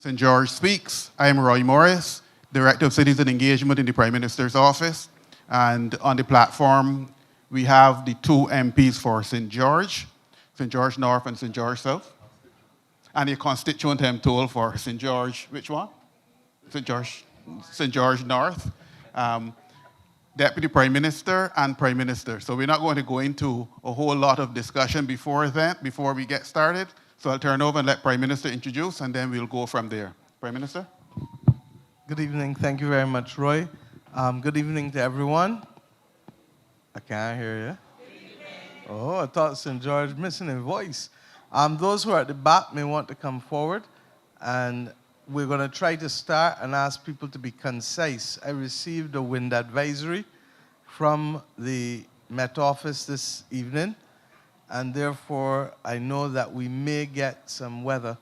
St. George Speaks. I am Roy Morris, Director of Citizen Engagement in the Prime Minister's Office. And on the platform, we have the two MPs for St. George North and St. George South. And a constituent M tool for St. George, which one? St. George North. Deputy Prime Minister and Prime Minister. So we're not going to go into a whole lot of discussion before we get started. So I'll turn over and let Prime Minister introduce, and then we'll go from there. Prime Minister? Good evening. Thank you very much, Roy. Good evening to everyone. I can't hear you. Oh, I thought St. George missing a voice. Those who are at the back may want to come forward, and we're going to try to start and ask people to be concise. I received a wind advisory from the Met Office this evening, and therefore I know that we may get some weather,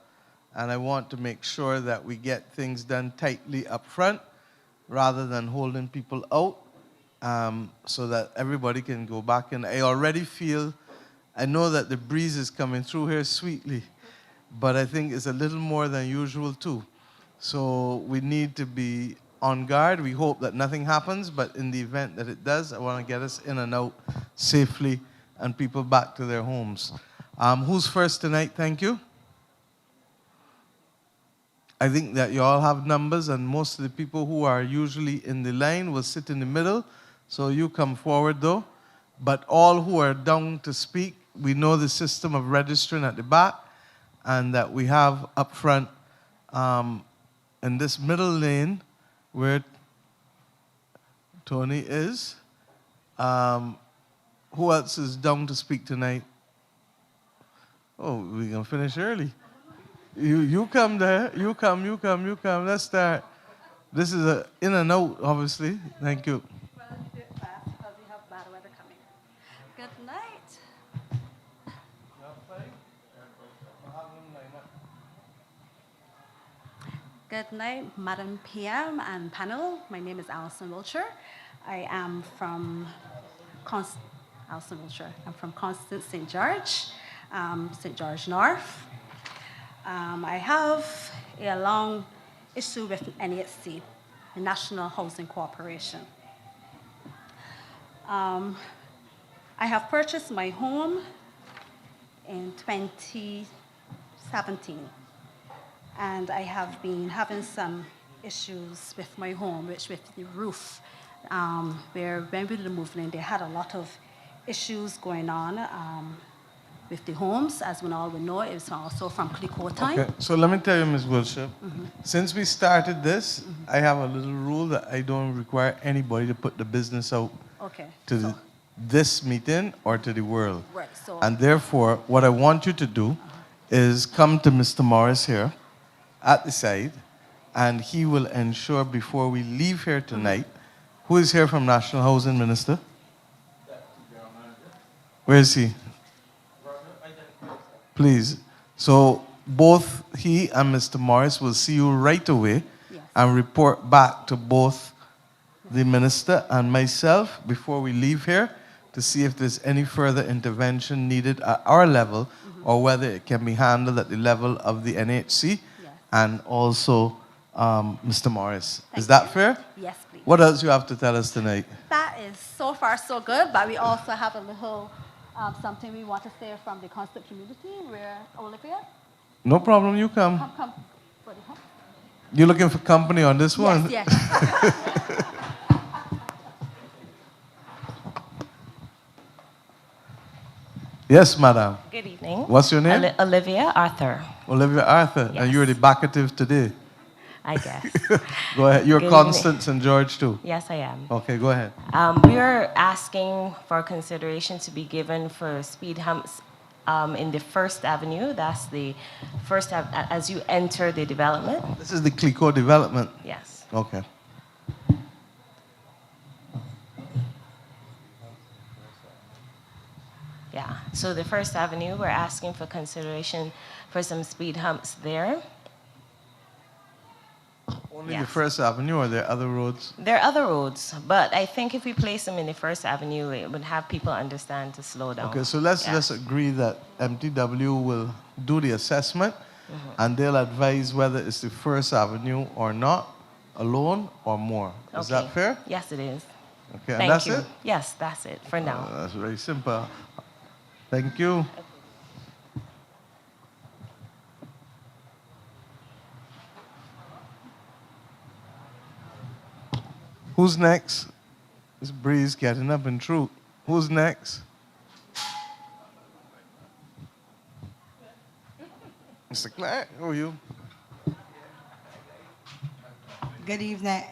and I want to make sure that we get things done tightly up front rather than holding people out, so that everybody can go back. And I know that the breeze is coming through here sweetly, but I think it's a little more than usual too. So we need to be on guard. We hope that nothing happens, but in the event that it does, I want to get us in and out safely and people back to their homes. Who's first tonight? Thank you. I think that you all have numbers, and most of the people who are usually in the line will sit in the middle. So you come forward though. But all who are down to speak, we know the system of registering at the back, and that we have up front in this middle lane where Tony is. Who else is down to speak tonight? Oh, we can finish early. You come there. You come. Let's start. This is a in and out, obviously. Thank you. Well, let's do it fast because we have bad weather coming. Good night. Good night, Madam PM and panel. My name is Alison Wiltshire. I am from Alison Wiltshire. I'm from Constance St. George, St. George North. I have a long issue with NAST, the National Housing Corporation. I have purchased my home in 2017. And I have been having some issues with my home, with the roof, where when we were moving in, they had a lot of issues going on with the homes. As we all know, it was also from Clicquot time. Okay, so let me tell you, Ms. Wilshire, since we started this, I have a little rule that I don't require anybody to put the business out to this meeting or to the world. Right, so and therefore, what I want you to do is come to Mr. Morris here at the side, and he will ensure before we leave here tonight. Who is here from National Housing, Minister? Where is he? Please. So both he and Mr. Morris will see you right away and report back to both the minister and myself before we leave here to see if there's any further intervention needed at our level or whether it can be handled at the level of the NHC. And also Mr. Morris. Is that fair? Yes, please. What else you have to tell us tonight? That is so far so good, but we also have a little something we want to say from the Constant community. Where Olivia? No problem, you come. Come. Buddy, huh? You're looking for company on this one? Yes. Yes, madam. Good evening. What's your name? Olivia Arthur. Olivia Arthur. Yes. And you're the backative today. I guess. Go ahead. You're Good Constance and George too. Yes, I am. Okay, go ahead. We are asking for consideration to be given for speed humps in the First Avenue. That's the first as you enter the development. This is the Clicquot development. Yes. Okay. Yeah. So the First Avenue, we're asking for consideration for some speed humps there. Only the First Avenue, or there are other roads? There are other roads, but I think if we place them in the First Avenue, it would have people understand to slow down. Okay, so let's agree that MTW will do the assessment and they'll advise whether it's the First Avenue or not, alone or more. Is that fair? Yes, it is. Okay, and Thank that's you. it? Yes, that's it for now. That's very simple. Thank you. Who's next? This breeze getting up in truth. Who's next? Mr. Clark, who are you? Good evening.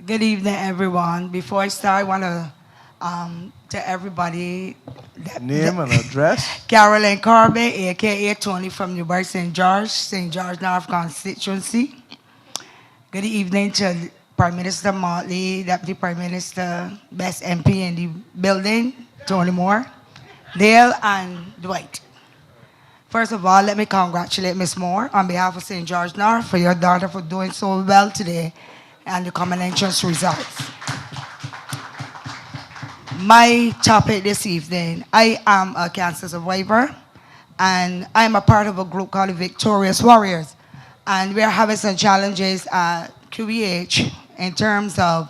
Good evening, everyone. Before I start, I want to everybody Name and address. Carolyn Carby, aka Tony from Newbury St. George North Constituency. Good evening to Prime Minister Motley, Deputy Prime Minister, best MP in the building, Tony Moore, Dale, and Dwight. First of all, let me congratulate Ms. Moore on behalf of St. George North for your daughter for doing so well today and the common entrance results. My topic this evening, I am a cancer survivor and I'm a part of a group called the Victorious Warriors. And we're having some challenges at QEH in terms of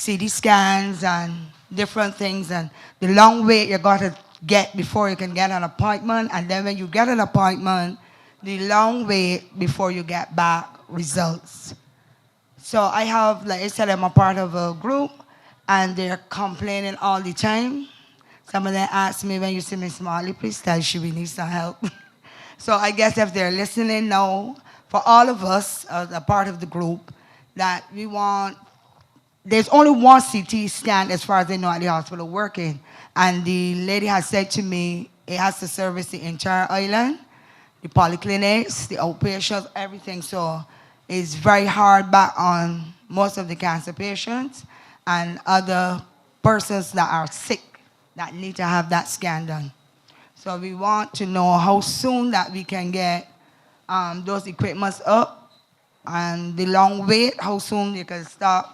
CT scans and different things and the long wait you got to get before you can get an appointment, and then when you get an appointment, the long wait before you get back results. So I have, like I said, I'm a part of a group, and they're complaining all the time. Some of them ask me, when you see Miss Marley, please tell she we need some help. So I guess if they're listening now, for all of us as a part of the group, that we want, there's only one CT scan as far as they know at the hospital working. And the lady has said to me, it has to service the entire island, the polyclinics, the outpatients, everything. So it's very hard back on most of the cancer patients and other persons that are sick that need to have that scan done. So we want to know how soon that we can get those equipments up and the long wait, how soon they can stop.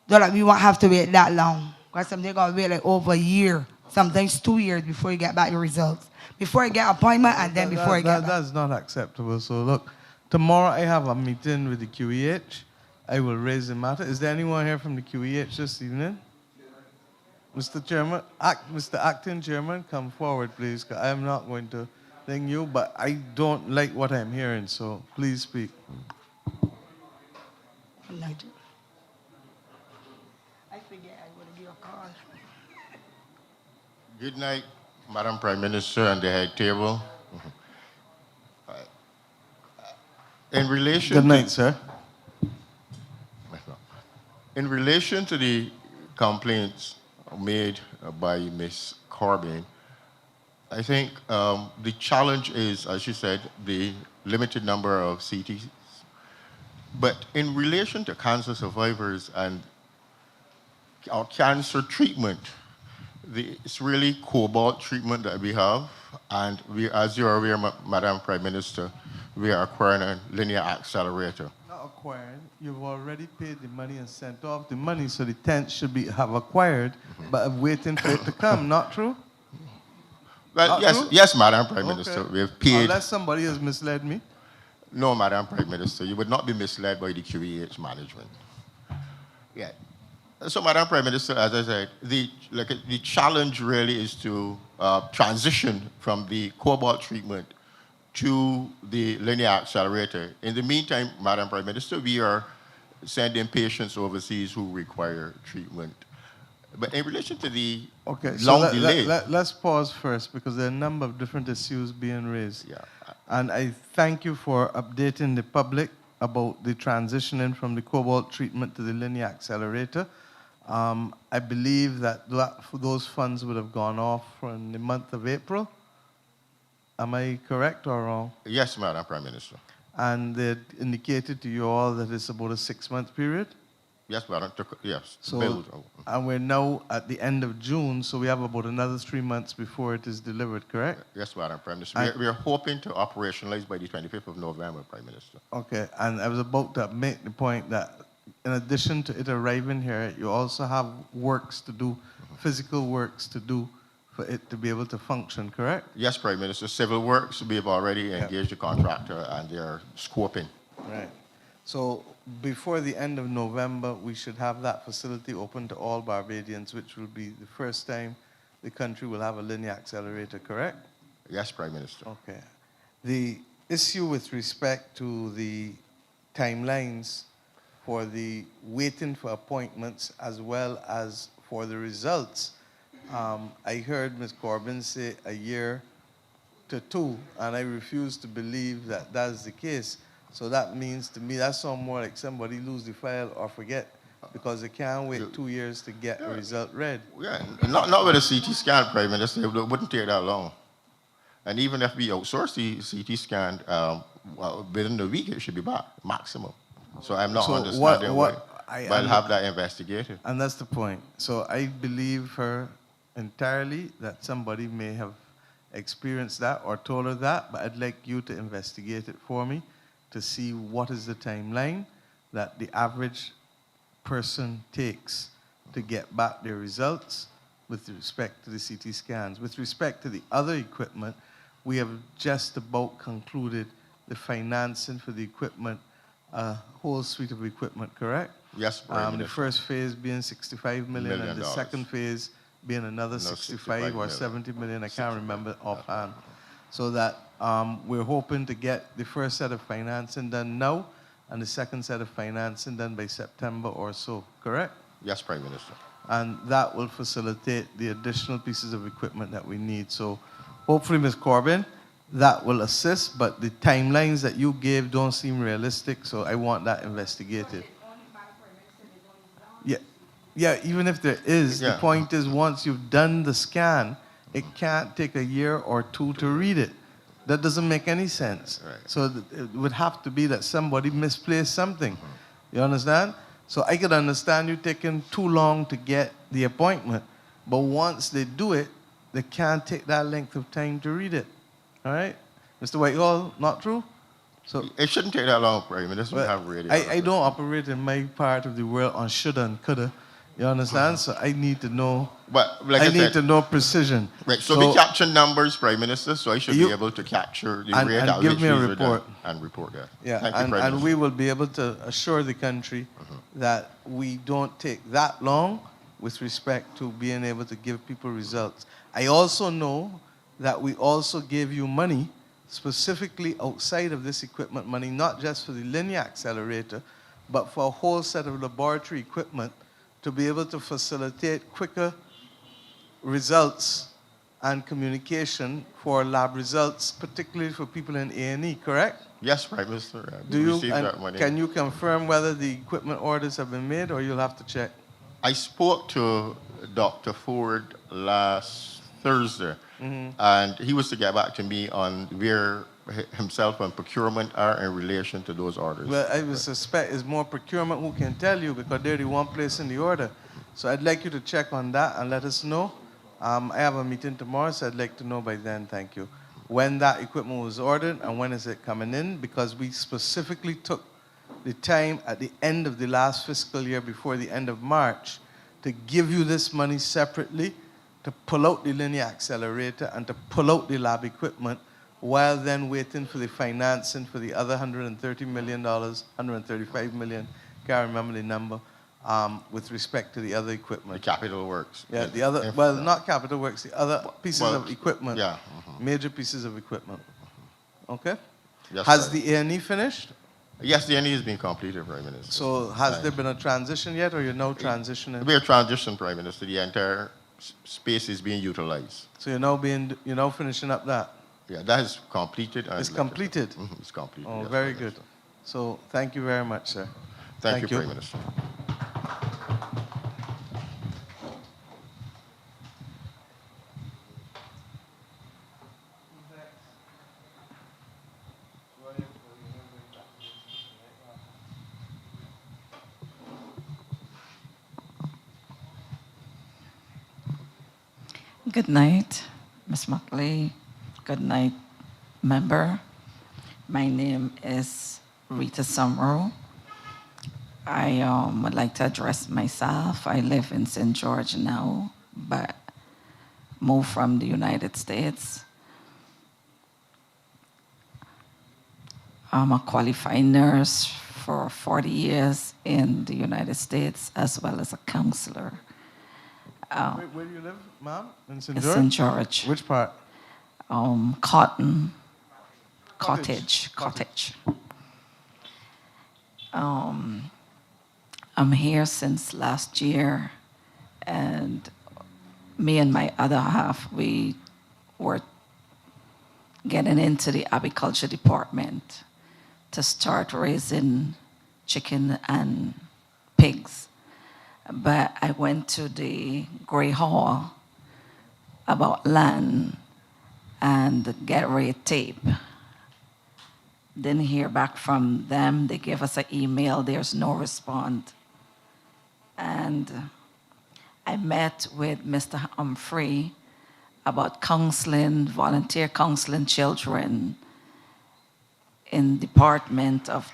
So that we won't have to wait that long. Because some they gotta wait like over a year, sometimes 2 years before you get back your results. Before you get an appointment and then before you get back. That's not acceptable. So look, tomorrow I have a meeting with the QEH. I will raise the matter. Is there anyone here from the QEH this evening? Mr. Chairman, Mr. Acting Chairman, come forward, please. 'Cause I am not going to thank you, but I don't like what I'm hearing, so please speak. I forget I would give a call. Good night, Madam Prime Minister and the head table. In relation Good night, sir. In relation to the complaints made by Ms. Corbin, I think the challenge is, as you said, the limited number of CTs. But in relation to cancer survivors and our cancer treatment, it's really cobalt treatment that we have. And we, as you're aware, Madam Prime Minister, we are acquiring a linear accelerator. Not acquired. You've already paid the money and sent off the money, so the tent should have acquired, but I'm waiting for it to come. Not true? Well, Not yes, true? yes, Madam Prime Minister, we have paid. Unless somebody has misled me. No, Madam Prime Minister, you would not be misled by the QEH management. Yeah. So, Madam Prime Minister, as I said, the challenge really is to transition from the cobalt treatment to the linear accelerator. In the meantime, Madam Prime Minister, we are sending patients overseas who require treatment. But in relation to the long delay. Let's pause first because there are a number of different issues being raised. Yeah. And I thank you for updating the public about the transitioning from the cobalt treatment to the linear accelerator. I believe that those funds would have gone off in the month of April. Am I correct or wrong? Yes, Madam Prime Minister. And they indicated to you all that it's about a 6-month period? Yes, Madam. Yes. So, and we're now at the end of June, so we have about another 3 months before it is delivered, correct? Yes, Madam Prime Minister. We are hoping to operationalize by the 25th of November, Prime Minister. Okay, and I was about to make the point that in addition to it arriving here, you also have works to do, physical works to do for it to be able to function, correct? Yes, Prime Minister. Civil Works, we have already engaged the contractor and they are scoping. Right. So before the end of November, we should have that facility open to all Barbadians, which will be the first time the country will have a linear accelerator, correct? Yes, Prime Minister. Okay. The issue with respect to the timelines for the waiting for appointments as well as for the results, I heard Ms. Corbin say a year to 2, and I refuse to believe that that's the case. So that means to me that's something more like somebody lose the file or forget, because they can't wait 2 years to get a result read. Yeah, not with a CT scan, Prime Minister. It wouldn't take that long. And even if we outsource the CT scan, well, within a week it should be back, maximum. So I'm not understanding why. I'll have that investigated. And that's the point. So I believe her entirely that somebody may have experienced that or told her that, but I'd like you to investigate it for me to see what is the timeline that the average person takes to get back their results with respect to the CT scans. With respect to the other equipment, we have just about concluded the financing for the equipment, a whole suite of equipment, correct? Yes, Prime The Minister. first phase being $65 million and the $1 million. second phase being another 65 or 70 million, I can't remember offhand. So that we're hoping to get the first set of financing done now and the second set of financing done by September or so, correct? Yes, Prime Minister. And that will facilitate the additional pieces of equipment that we need. So hopefully, Ms. Corbin, that will assist, but the timelines that you gave don't seem realistic, so I want that investigated. Yeah, even if there is, the point is once you've done the scan, it can't take a year or 2 to read it. That doesn't make any sense. Right. So it would have to be that somebody misplaced something. You understand? So I could understand you taking too long to get the appointment, but once they do it, they can't take that length of time to read it. All right? Mr. Whitehall, not true? So It shouldn't take that long, Prime Minister. We have radio. I don't operate in my part of the world on shoulda and coulda. You understand? So I need to know. But like I need said, to know precision. Right, so we capture numbers, Prime Minister, so I should be able to capture the rate and at give which me a these are report. done and report that. Yeah, Thank you, Prime and Minister. we will be able to assure the country that we don't take that long with respect to being able to give people results. I also know that we also gave you money specifically outside of this equipment money, not just for the linear accelerator, but for a whole set of laboratory equipment to be able to facilitate quicker results and communication for lab results, particularly for people in A&E, correct? Yes, Prime Minister. Do We you, received and that money. can you confirm whether the equipment orders have been made, or you'll have to check? I spoke to Dr. Ford last Thursday, and he was to get back to me on where himself and procurement are in relation to those orders. Well, I would suspect it's more procurement who can tell you, because they're the one placing the order. So I'd like you to check on that and let us know. I have a meeting tomorrow, so I'd like to know by then, thank you, when that equipment was ordered and when is it coming in, because we specifically took the time at the end of the last fiscal year before the end of March to give you this money separately, to pull out the linear accelerator and to pull out the lab equipment, while then waiting for the financing for the other $130 million, $135 million, can't remember the number, with respect to the other equipment. The capital works. Yeah, the other, well, not capital works, the other pieces of equipment. Yeah. Major pieces of equipment. Okay? Yes, Has sir. the A&E finished? Yes, the NE has been completed, Prime Minister. So has there been a transition yet, or you're now transitioning? We are transition, Prime Minister. The entire space is being utilized. So you're now finishing up that? Yeah, that is completed. It's completed? It's completed. Oh, yes, very Prime good. Minister. So thank you very much, sir. Thank you, Prime Minister. Good night, Ms. Muckley. Good night, member. My name is Rita Sumro. I would like to address myself. I live in St. George now, but moved from the United States. I'm a qualified nurse for 40 years in the United States, as well as a counselor. Where do you live, ma'am? In St. In George? St. George. Which part? Cottage. I'm here since last year, and me and my other half, we were getting into the agriculture department to start raising chicken and pigs. But I went to the Grey Hall about land and get red tape. Didn't hear back from them. They gave us an email. There's no response. And I met with Mr. Humphrey about counseling, volunteer counseling children in Department of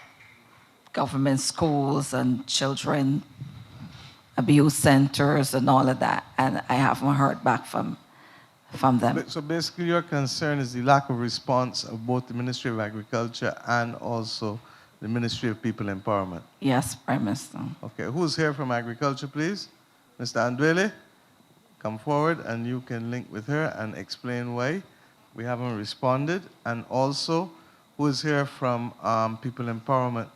Government schools and children abuse centers and all of that. And I haven't heard back from them. So basically your concern is the lack of response of both the Ministry of Agriculture and also the Ministry of People Empowerment. Yes, Prime Minister. Okay, who's here from Agriculture, please? Mr. Andwele, come forward and you can link with her and explain why we haven't responded. And also, who is here from People Empowerment?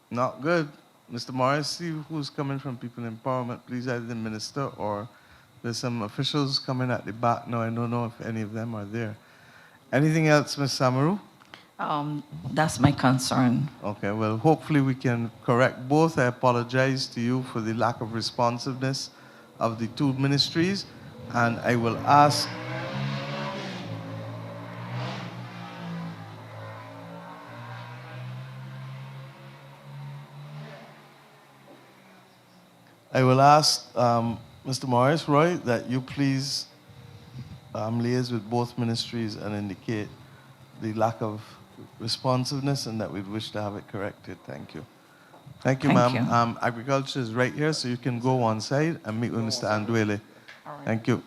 Not good. Mr. Morris, see who's coming from People Empowerment. Please, either the minister or there's some officials coming at the back. No, I don't know if any of them are there. Anything else, Ms. Samaru? That's my concern. Okay, well, hopefully we can correct both. I apologize to you for the lack of responsiveness of the two ministries, and I will ask Mr. Morris, Roy, that you please liaise with both ministries and indicate the lack of responsiveness and that we'd wish to have it corrected. Thank you. Thank you, ma'am. Agriculture is right here, so you can go one side and meet with Mr. Andwele. Right. Thank you.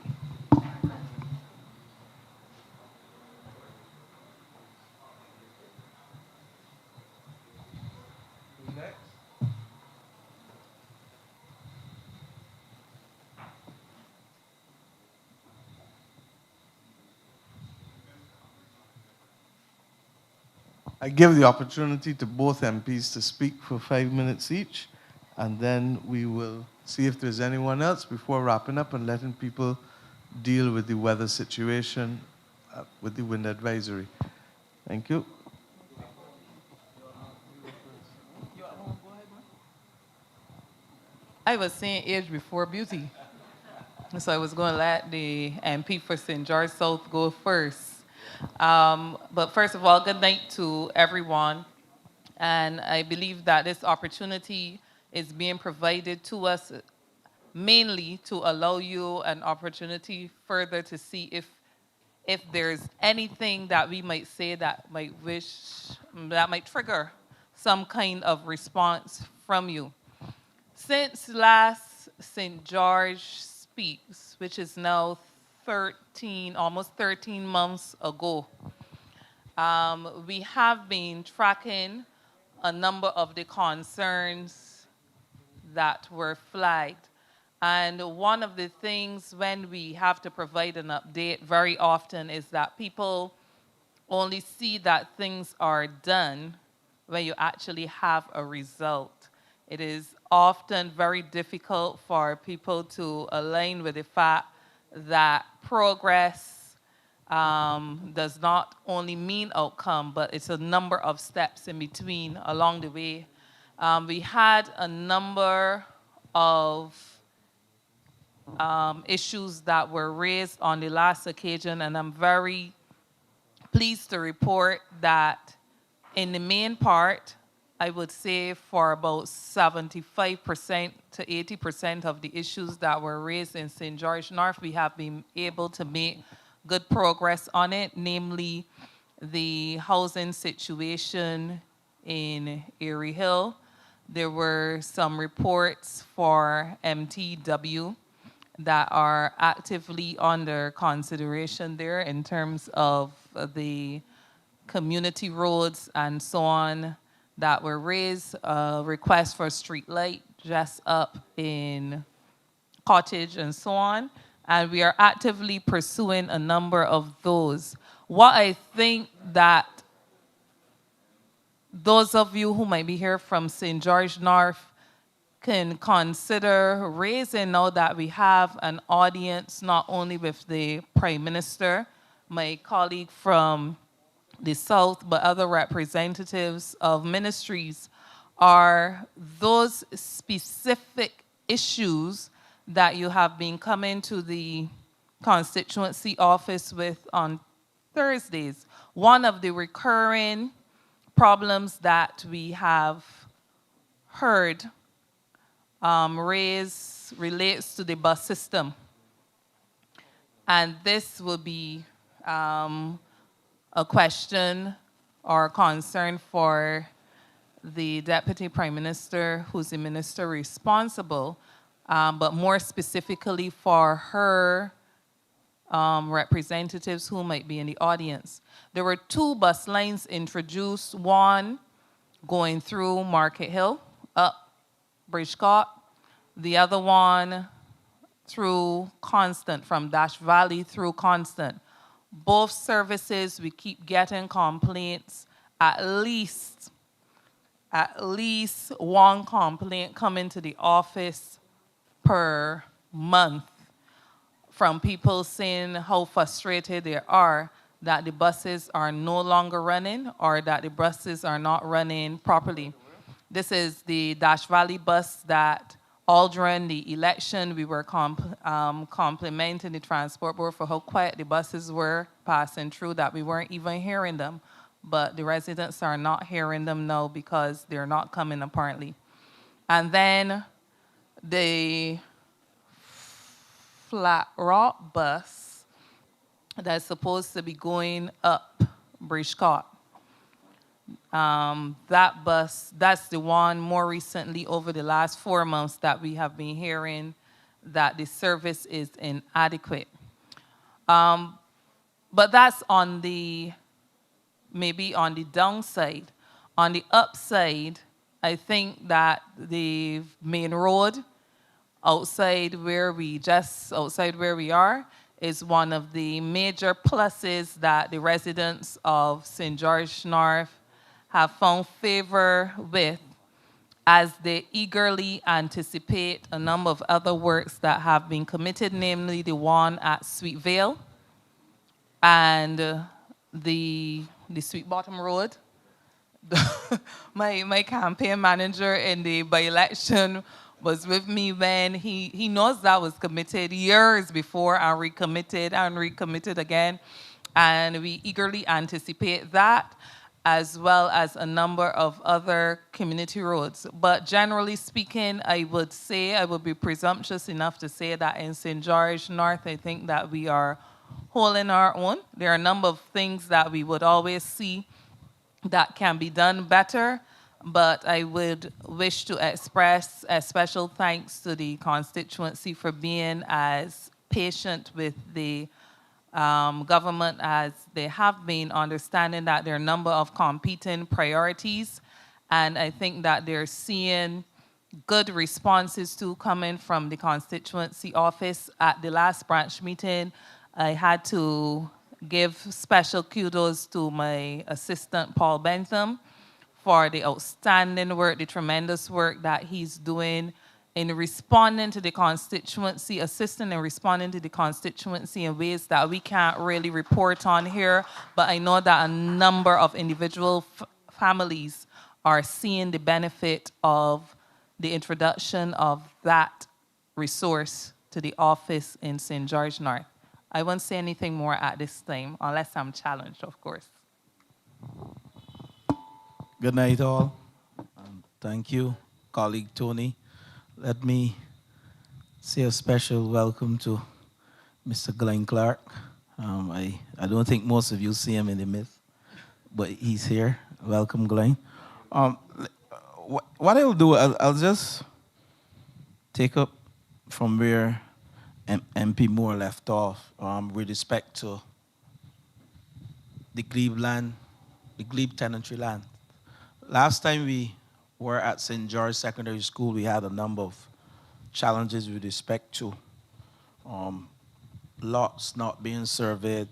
I give the opportunity to both MPs to speak for 5 minutes each, and then we will see if there's anyone else before wrapping up and letting people deal with the weather situation with the wind advisory. Thank you. I was saying age before beauty. So I was going to let the MP for St. George South go first. But first of all, good night to everyone. And I believe that this opportunity is being provided to us mainly to allow you an opportunity further to see if there's anything that we might say that might trigger some kind of response from you. Since last St. George Speaks, which is now almost 13 months ago, we have been tracking a number of the concerns that were flagged. And one of the things when we have to provide an update very often is that people only see that things are done when you actually have a result. It is often very difficult for people to align with the fact that progress does not only mean outcome, but it's a number of steps in between along the way. We had a number of issues that were raised on the last occasion, and I'm very pleased to report that in the main part, I would say for about 75% to 80% of the issues that were raised in St. George North, we have been able to make good progress on it, namely the housing situation in Erie Hill. There were some reports for MTW that are actively under consideration there in terms of the community roads and so on that were raised. Requests for street light just up in Cottage and so on. And we are actively pursuing a number of those. What I think that those of you who might be here from St. George North can consider raising now that we have an audience not only with the Prime Minister, my colleague from the South, but other representatives of ministries, are those specific issues that you have been coming to the constituency office with on Thursdays. One of the recurring problems that we have heard raised relates to the bus system. And this will be a question or concern for the Deputy Prime Minister, who's the minister responsible, but more specifically for her representatives who might be in the audience. There were 2 bus lines introduced, one going through Market Hill, up Bridgecourt, the other one through Constant, from Dash Valley through Constant. Both services, we keep getting complaints, at least one complaint coming to the office per month from people saying how frustrated they are that the buses are no longer running or that the buses are not running properly. This is the Dash Valley bus that all during the election we were complimenting the Transport Board for how quiet the buses were passing through, that we weren't even hearing them. But the residents are not hearing them now because they're not coming apparently. And then the Flat Rock bus that's supposed to be going up Bridgecourt. That bus, that's the one more recently over the last 4 months that we have been hearing that the service is inadequate. But that's on the, maybe on the downside. On the upside, I think that the main road outside where we are is one of the major pluses that the residents of St. George North have found favor with as they eagerly anticipate a number of other works that have been committed, namely the one at Sweet Vale and the Sweet Bottom Road. My campaign manager in the by-election was with me when he knows that was committed years before and recommitted again. And we eagerly anticipate that, as well as a number of other community roads. But generally speaking, I would be presumptuous enough to say that in St. George North, I think that we are holding our own. There are a number of things that we would always see that can be done better, but I would wish to express a special thanks to the constituency for being as patient with the government as they have been, understanding that there are a number of competing priorities, and I think that they're seeing good responses to coming from the constituency office. At the last branch meeting, I had to give special kudos to my assistant, Paul Bentham, for the outstanding work, the tremendous work that he's doing in responding to the constituency, assisting and responding to the constituency in ways that we can't really report on here. But I know that a number of individual families are seeing the benefit of the introduction of that resource to the office in St. George North. I won't say anything more at this time, unless I'm challenged, of course. Good night, all. Thank you, colleague Tony. Let me say a special welcome to Mr. Glenn Clark. I don't think most of you see him in the midst, but he's here. Welcome, Glenn. What I'll do, I'll just take up from where MP Moore left off with respect to the glebe land, the glebe tenantry land. Last time we were at St. George Secondary School, we had a number of challenges with respect to um, lots not being surveyed,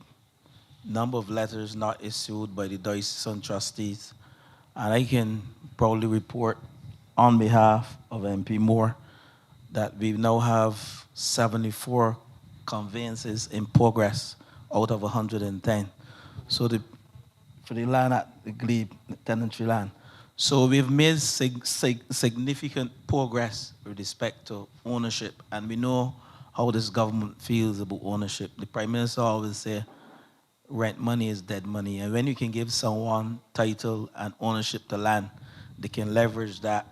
number of letters not issued by the diocesan trustees. And I can proudly report on behalf of MP Moore that we now have 74 conveyances in progress out of 110. So for the land at the glebe, the tenantry land. So we've made significant progress with respect to ownership, and we know how this government feels about ownership. The Prime Minister always say, rent money is dead money, and when you can give someone title and ownership to land, they can leverage that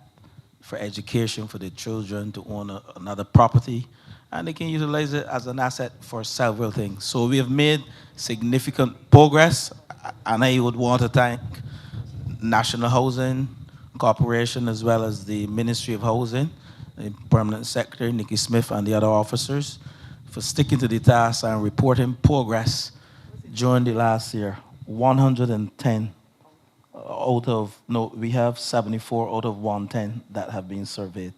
for education for their children, to own another property, and they can utilize it as an asset for several things. So we have made significant progress, and I would want to thank National Housing Corporation as well as the Ministry of Housing, the Permanent Secretary, Nikki Smith, and the other officers for sticking to the task and reporting progress during the last year. 110 out of, no, we have 74 out of 110 that have been surveyed.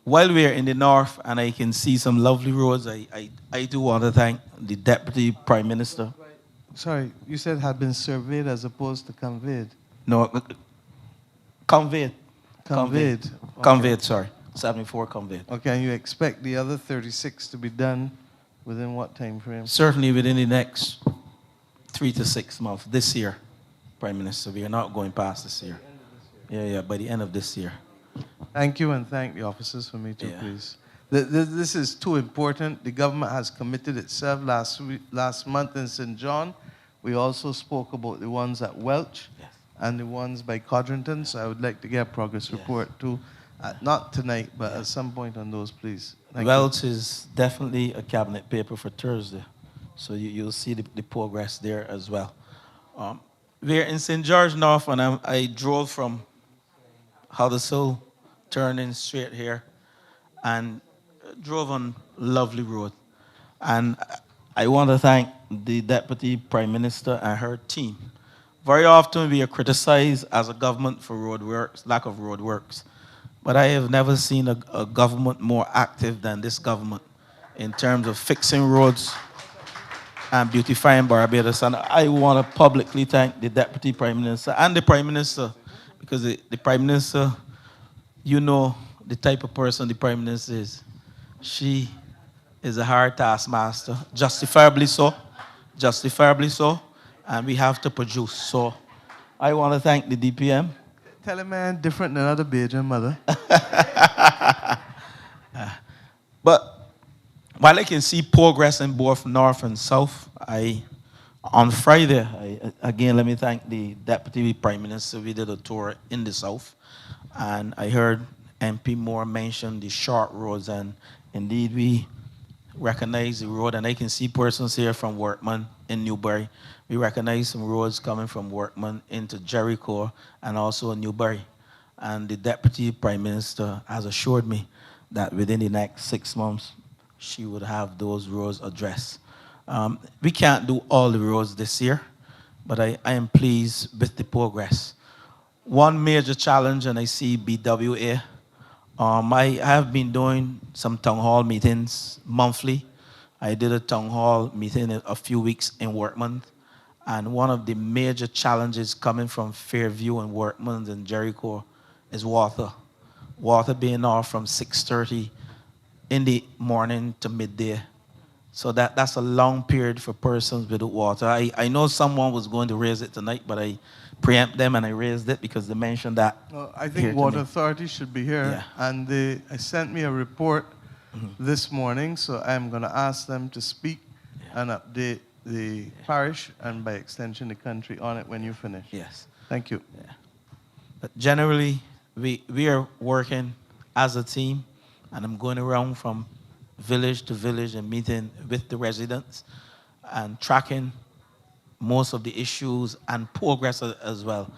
While we are in the north and I can see some lovely roads, I do want to thank the Deputy Prime Minister. Sorry, you said had been surveyed as opposed to conveyed. No, conveyed. Conveyed. Okay. Conveyed, sorry. 74 conveyed. Okay, and you expect the other 36 to be done within what time frame? Certainly within the next 3 to 6 months. This year, Prime Minister, we are not going past this year. Yeah, by the end of this year. Thank you, and thank the officers for me too, please. This is too important. The government has committed itself last month in St. John. We also spoke about the ones at Welch and the ones by Codrington, so I would like to get a progress report too. Not tonight, but at some point on those, please. Welch is definitely a cabinet paper for Thursday, so you'll see the progress there as well. We're in St. George North, and I drove from Huddersfield, turning straight here, and drove on lovely road. And I want to thank the Deputy Prime Minister and her team. Very often we are criticized as a government for road works, lack of road works. But I have never seen a government more active than this government in terms of fixing roads and beautifying Barbados. And I want to publicly thank the Deputy Prime Minister and the Prime Minister, because the Prime Minister, you know the type of person the Prime Minister is. She is a hard taskmaster, justifiably so, and we have to produce. So I want to thank the DPM. Tell a man different than other Bajan mother. But while I can see progress in both north and south, on Friday, again, let me thank the Deputy Prime Minister. We did a tour in the south, and I heard MP Moore mention the short roads, and indeed we recognize the road, and I can see persons here from Workman in Newbury. We recognize some roads coming from Workman into Jericho and also Newbury. And the Deputy Prime Minister has assured me that within the next 6 months, she would have those roads addressed. We can't do all the roads this year, but I am pleased with the progress. One major challenge, and I see BWA, I have been doing some town hall meetings monthly. I did a town hall meeting a few weeks in Workman, and one of the major challenges coming from Fairview and Workman and Jericho is water. Water being off from 6:30 in the morning to midday. So that's a long period for persons without water. I know someone was going to raise it tonight, but I preempt them and I raised it because they mentioned that. Well, I think Water Authority should be here, and they sent me a report this morning, so I'm going to ask them to speak and update the parish and by extension the country on it when you finish. Yes. Thank you. Yeah. But generally, we are working as a team, and I'm going around from village to village and meeting with the residents and tracking most of the issues and progress as well.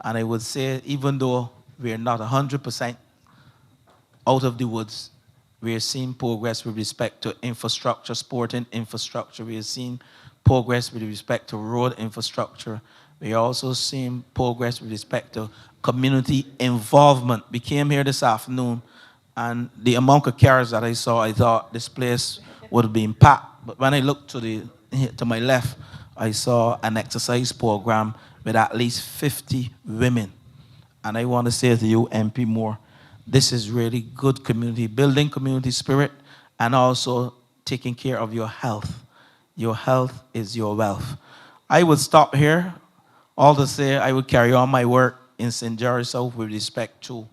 And I would say, even though we're not 100% out of the woods, We are seeing progress with respect to infrastructure, sporting infrastructure. We are seeing progress with respect to road infrastructure. We are also seeing progress with respect to community involvement. We came here this afternoon, and the amount of cars that I saw, I thought this place would have been packed. But when I looked to my left, I saw an exercise program with at least 50 women. And I want to say to you, MP Moore, this is really good community, building community spirit, and also taking care of your health. Your health is your wealth. I would stop here. All to say, I would carry on my work in St. George South with respect to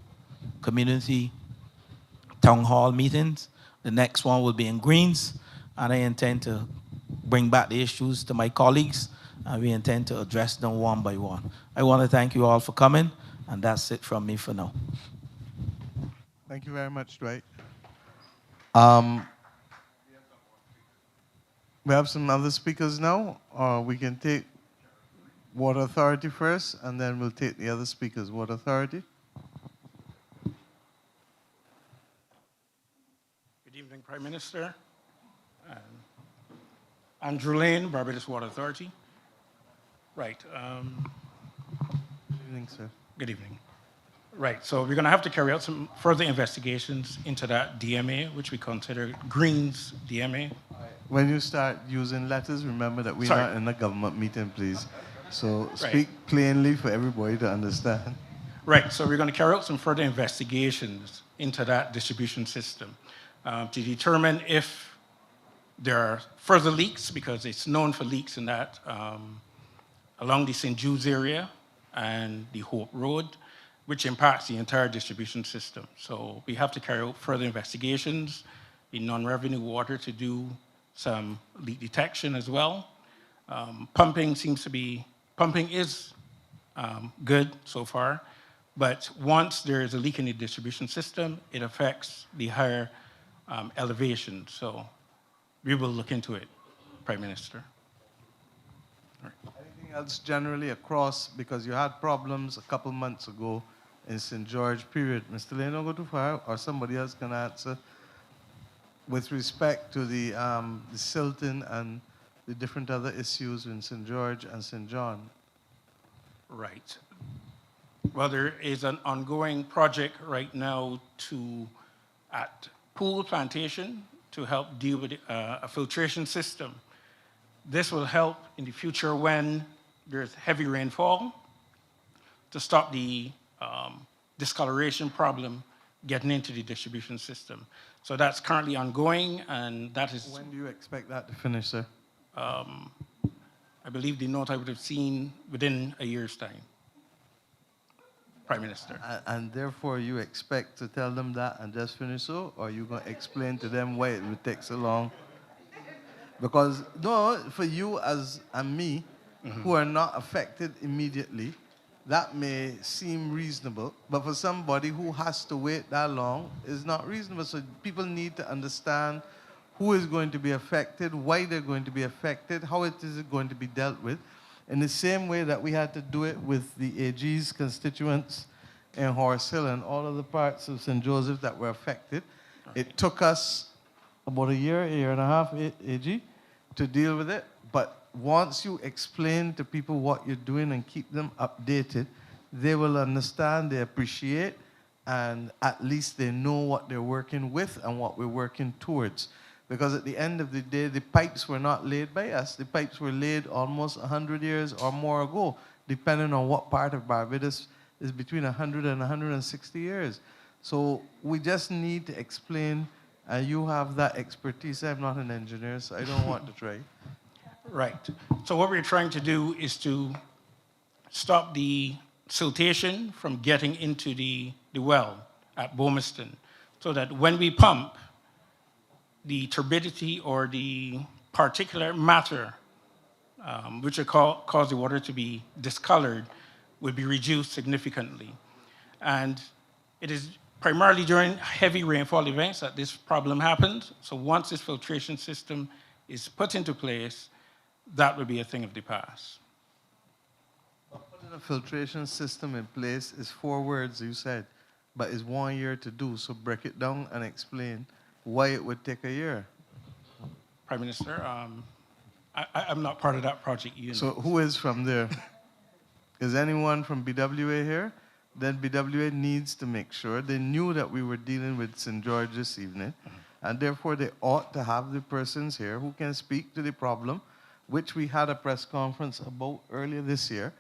community town hall meetings. The next one will be in Greens, and I intend to bring back the issues to my colleagues, and we intend to address them one by one. I want to thank you all for coming, and that's it from me for now. Thank you very much, Dwight. We have some other speakers now, or we can take Water Authority first, and then we'll take the other speakers. Water Authority. Good evening, Prime Minister. Andrew Lane, Barbados Water Authority. Right. Good evening, sir. Good evening. Right, so we're going to have to carry out some further investigations into that DMA, which we consider Green's DMA. When you start using letters, remember that we're not in a government meeting, please. So speak plainly for everybody to understand. Right, so we're going to carry out some further investigations into that distribution system to determine if there are further leaks, because it's known for leaks in that along the St. Jude's area and the Hope Road, which impacts the entire distribution system. So we have to carry out further investigations in non-revenue water to do some leak detection as well. Pumping is good so far, but once there is a leak in the distribution system, it affects the higher elevation. So we will look into it, Prime Minister. All right. Anything else generally across, because you had problems a couple months ago in St. George, period. Mr. Lane, don't go too far, or somebody else can answer. With respect to the silting and the different other issues in St. George and St. John. Right. Well, there is an ongoing project right now at Pool Plantation to help deal with a filtration system. This will help in the future when there's heavy rainfall to stop the discoloration problem getting into the distribution system. So that's currently ongoing, and that is... When do you expect that to finish, sir? I believe the note I would have seen within a year's time, Prime Minister. And therefore, you expect to tell them that and just finish so, or are you going to explain to them why it would take so long? Because, no, for you and me, who are not affected immediately, that may seem reasonable, but for somebody who has to wait that long, it's not reasonable. So people need to understand who is going to be affected, why they're going to be affected, how it is going to be dealt with. In the same way that we had to do it with the AG's constituents in Horse Hill and all other parts of St. Joseph that were affected. It took us about a year and a half, AG, to deal with it. But once you explain to people what you're doing and keep them updated, they will understand, they appreciate, and at least they know what they're working with and what we're working towards. Because at the end of the day, the pipes were not laid by us. The pipes were laid almost 100 years or more ago, depending on what part of Barbados is between 100 and 160 years. So we just need to explain, and you have that expertise. I'm not an engineer, so I don't want to try. Right. So what we're trying to do is to stop the siltation from getting into the well at Bomiston, so that when we pump, the turbidity or the particulate matter, which will cause the water to be discolored, will be reduced significantly. And it is primarily during heavy rainfall events that this problem happens. So once this filtration system is put into place, that will be a thing of the past. Putting a filtration system in place is 4 words, you said, but it's 1 year to do. So break it down and explain why it would take a year. Prime Minister, I'm not part of that project either. So who is from there? Is anyone from BWA here? Then BWA needs to make sure. They knew that we were dealing with St. George this evening, and therefore they ought to have the persons here who can speak to the problem, which we had a press conference about earlier this year,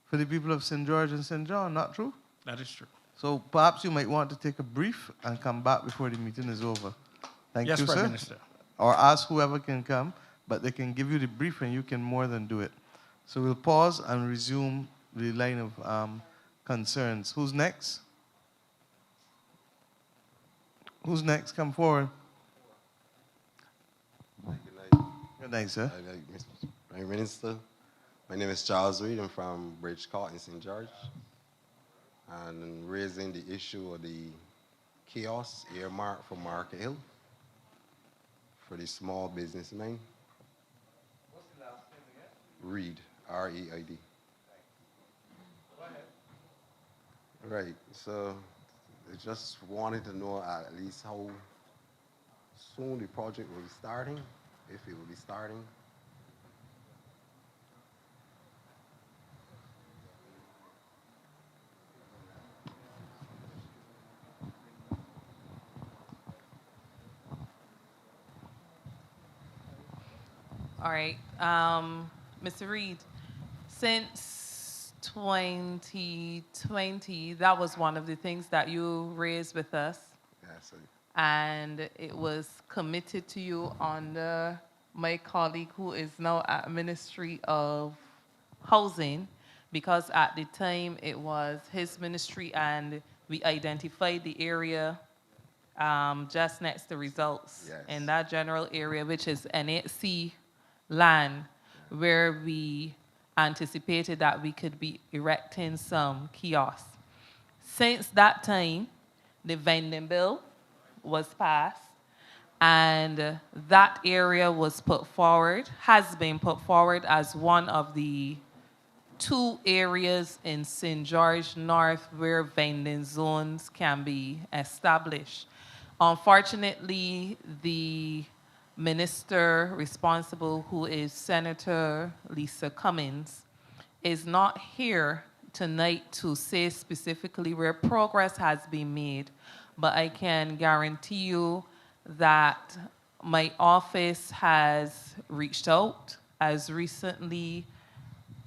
for the people of St. George and St. John, not true? That is true. So perhaps you might want to take a brief and come back before the meeting is over. Thank Yes, you, Prime sir. Minister. Or ask whoever can come, but they can give you the brief and you can more than do it. So we'll pause and resume the line of concerns. Who's next? Who's next? Come forward. Good night, sir. Mr. Prime Minister. My name is Charles Reed. I'm from Bridge Court in St. George. And raising the issue of the kiosk earmarked for Market Hill for the small businessmen. What's the last name again? Reed, R-E-I-D. Go ahead. Right, so I just wanted to know at least how soon the project will be starting, if it will be starting. All right. Mr. Reed, since 2020, that was one of the things that you raised with us. Yes, And it was committed to you under my colleague who is now at Ministry of Housing, because at the time it was his ministry and we identified the area just next to results in that general area, which is NHC land, where we anticipated that we could be erecting some kiosks. Since that time, the vending bill was passed, and that area was put forward, has been put forward as one of the 2 areas in St. George North where vending zones can be established. Unfortunately, the minister responsible, who is Senator Lisa Cummins, is not here tonight to say specifically where progress has been made, but I can guarantee you that my office has reached out as recently,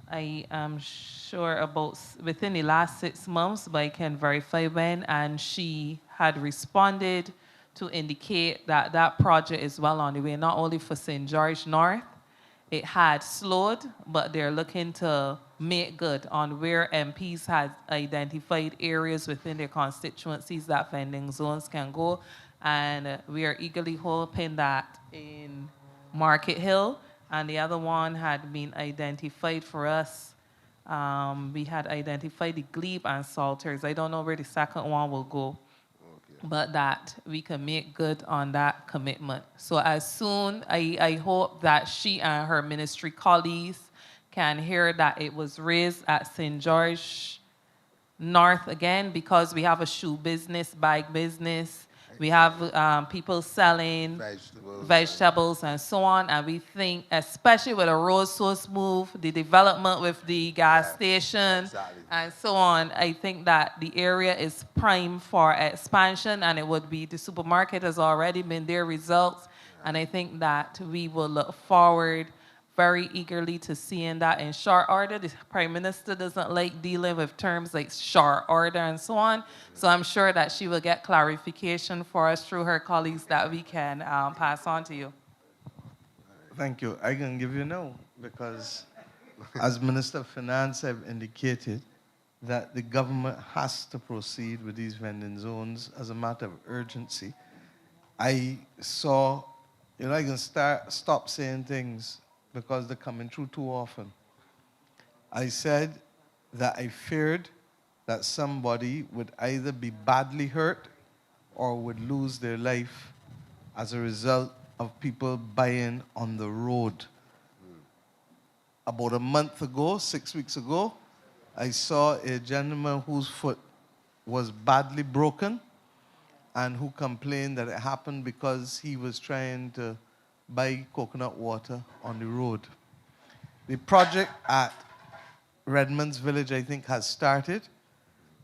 I am sure about within the last 6 months, but I can verify when, and she had responded to indicate that that project is well on the way, not only for St. George North. It had slowed, but they're looking to make good on where MPs had identified areas within their constituencies that vending zones can go. And we are eagerly hoping that in Market Hill, and the other one had been identified for us. We had identified the Glebe and Salters. I don't know where the second one will go, but that we can make good on that commitment. So as soon, I hope that she and her ministry colleagues can hear that it was raised at St. George North again, because we have a shoe business, bike business, we have people selling vegetables and so on, and we think, especially with a road so smooth, the development with the gas station and so on, I think that the area is prime for expansion, and it would be, the supermarket has already been their results, and I think that we will look forward very eagerly to seeing that in short order. The Prime Minister doesn't like dealing with terms like short order and so on. So I'm sure that she will get clarification for us through her colleagues that we can pass on to you. Thank you. I can give you no, because as Minister of Finance, I've indicated that the government has to proceed with these vending zones as a matter of urgency. I saw, I can stop saying things because they're coming through too often. I said that I feared that somebody would either be badly hurt or would lose their life as a result of people buying on the road. About a month ago, 6 weeks ago, I saw a gentleman whose foot was badly broken, and who complained that it happened because he was trying to buy coconut water on the road. The project at Redmond's Village, I think, has started.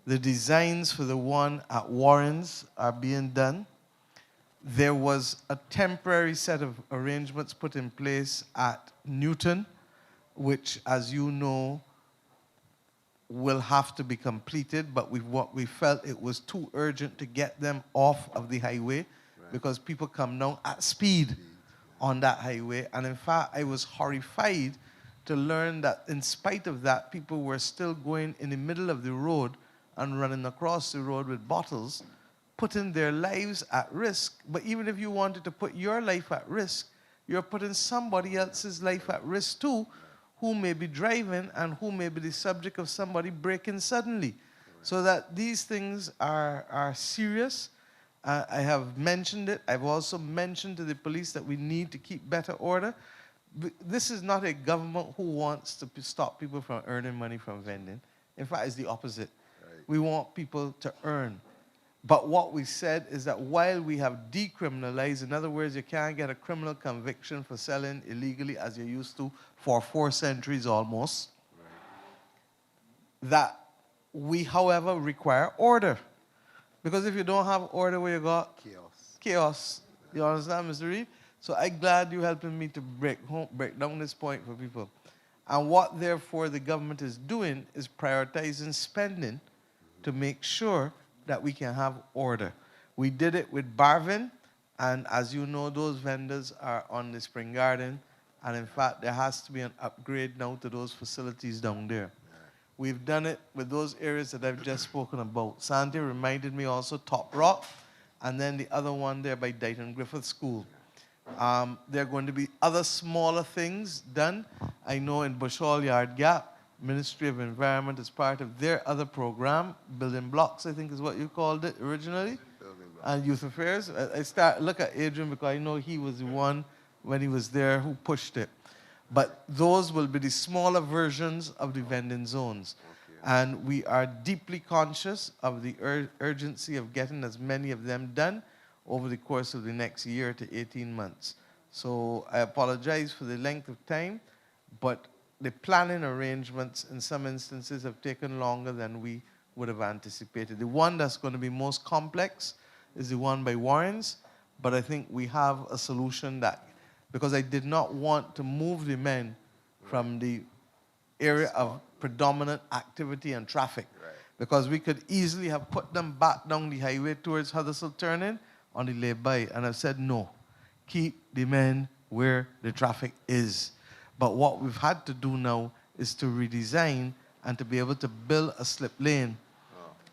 The designs for the one at Warren's are being done. There was a temporary set of arrangements put in place at Newton, which, as you know, will have to be completed, but we felt it was too urgent to get them off of the highway because people come down at speed on that highway. And in fact, I was horrified to learn that in spite of that, people were still going in the middle of the road and running across the road with bottles, putting their lives at risk. But even if you wanted to put your life at risk, you're putting somebody else's life at risk too, who may be driving and who may be the subject of somebody braking suddenly. So that these things are serious. I have mentioned it. I've also mentioned to the police that we need to keep better order. This is not a government who wants to stop people from earning money from vending. In fact, it's the opposite. Right. We want people to earn. But what we said is that while we have decriminalized, in other words, you can't get a criminal conviction for selling illegally as you used to for 4 centuries almost, right, that we, however, require order. Because if you don't have order, where you got? Chaos. Chaos. You understand, Mr. Reed? So I'm glad you're helping me to break down this point for people. And what, therefore, the government is doing is prioritizing spending to make sure that we can have order. We did it with Barvin, and as you know, those vendors are on the Spring Garden, and in fact, there has to be an upgrade now to those facilities down there. We've done it with those areas that I've just spoken about. Sandy reminded me also Top Rock, and then the other one there by Dighton Griffith School. There are going to be other smaller things done. I know in Bushall Yard Gap, Ministry of Environment is part of their other program, Building Blocks, I think is what you called it originally, and Youth Affairs. Look at Adrian because I know he was the one when he was there who pushed it. But those will be the smaller versions of the vending zones. Okay. And we are deeply conscious of the urgency of getting as many of them done over the course of the next year to 18 months. So I apologize for the length of time, but the planning arrangements in some instances have taken longer than we would have anticipated. The one that's going to be most complex is the one by Warren's, but I think we have a solution that, because I did not want to move the men from the area of predominant activity and traffic, because we could easily have put them back down the highway towards Huddersfield turning on the lay-by, and I've said no, keep the men where the traffic is. But what we've had to do now is to redesign and to be able to build a slip lane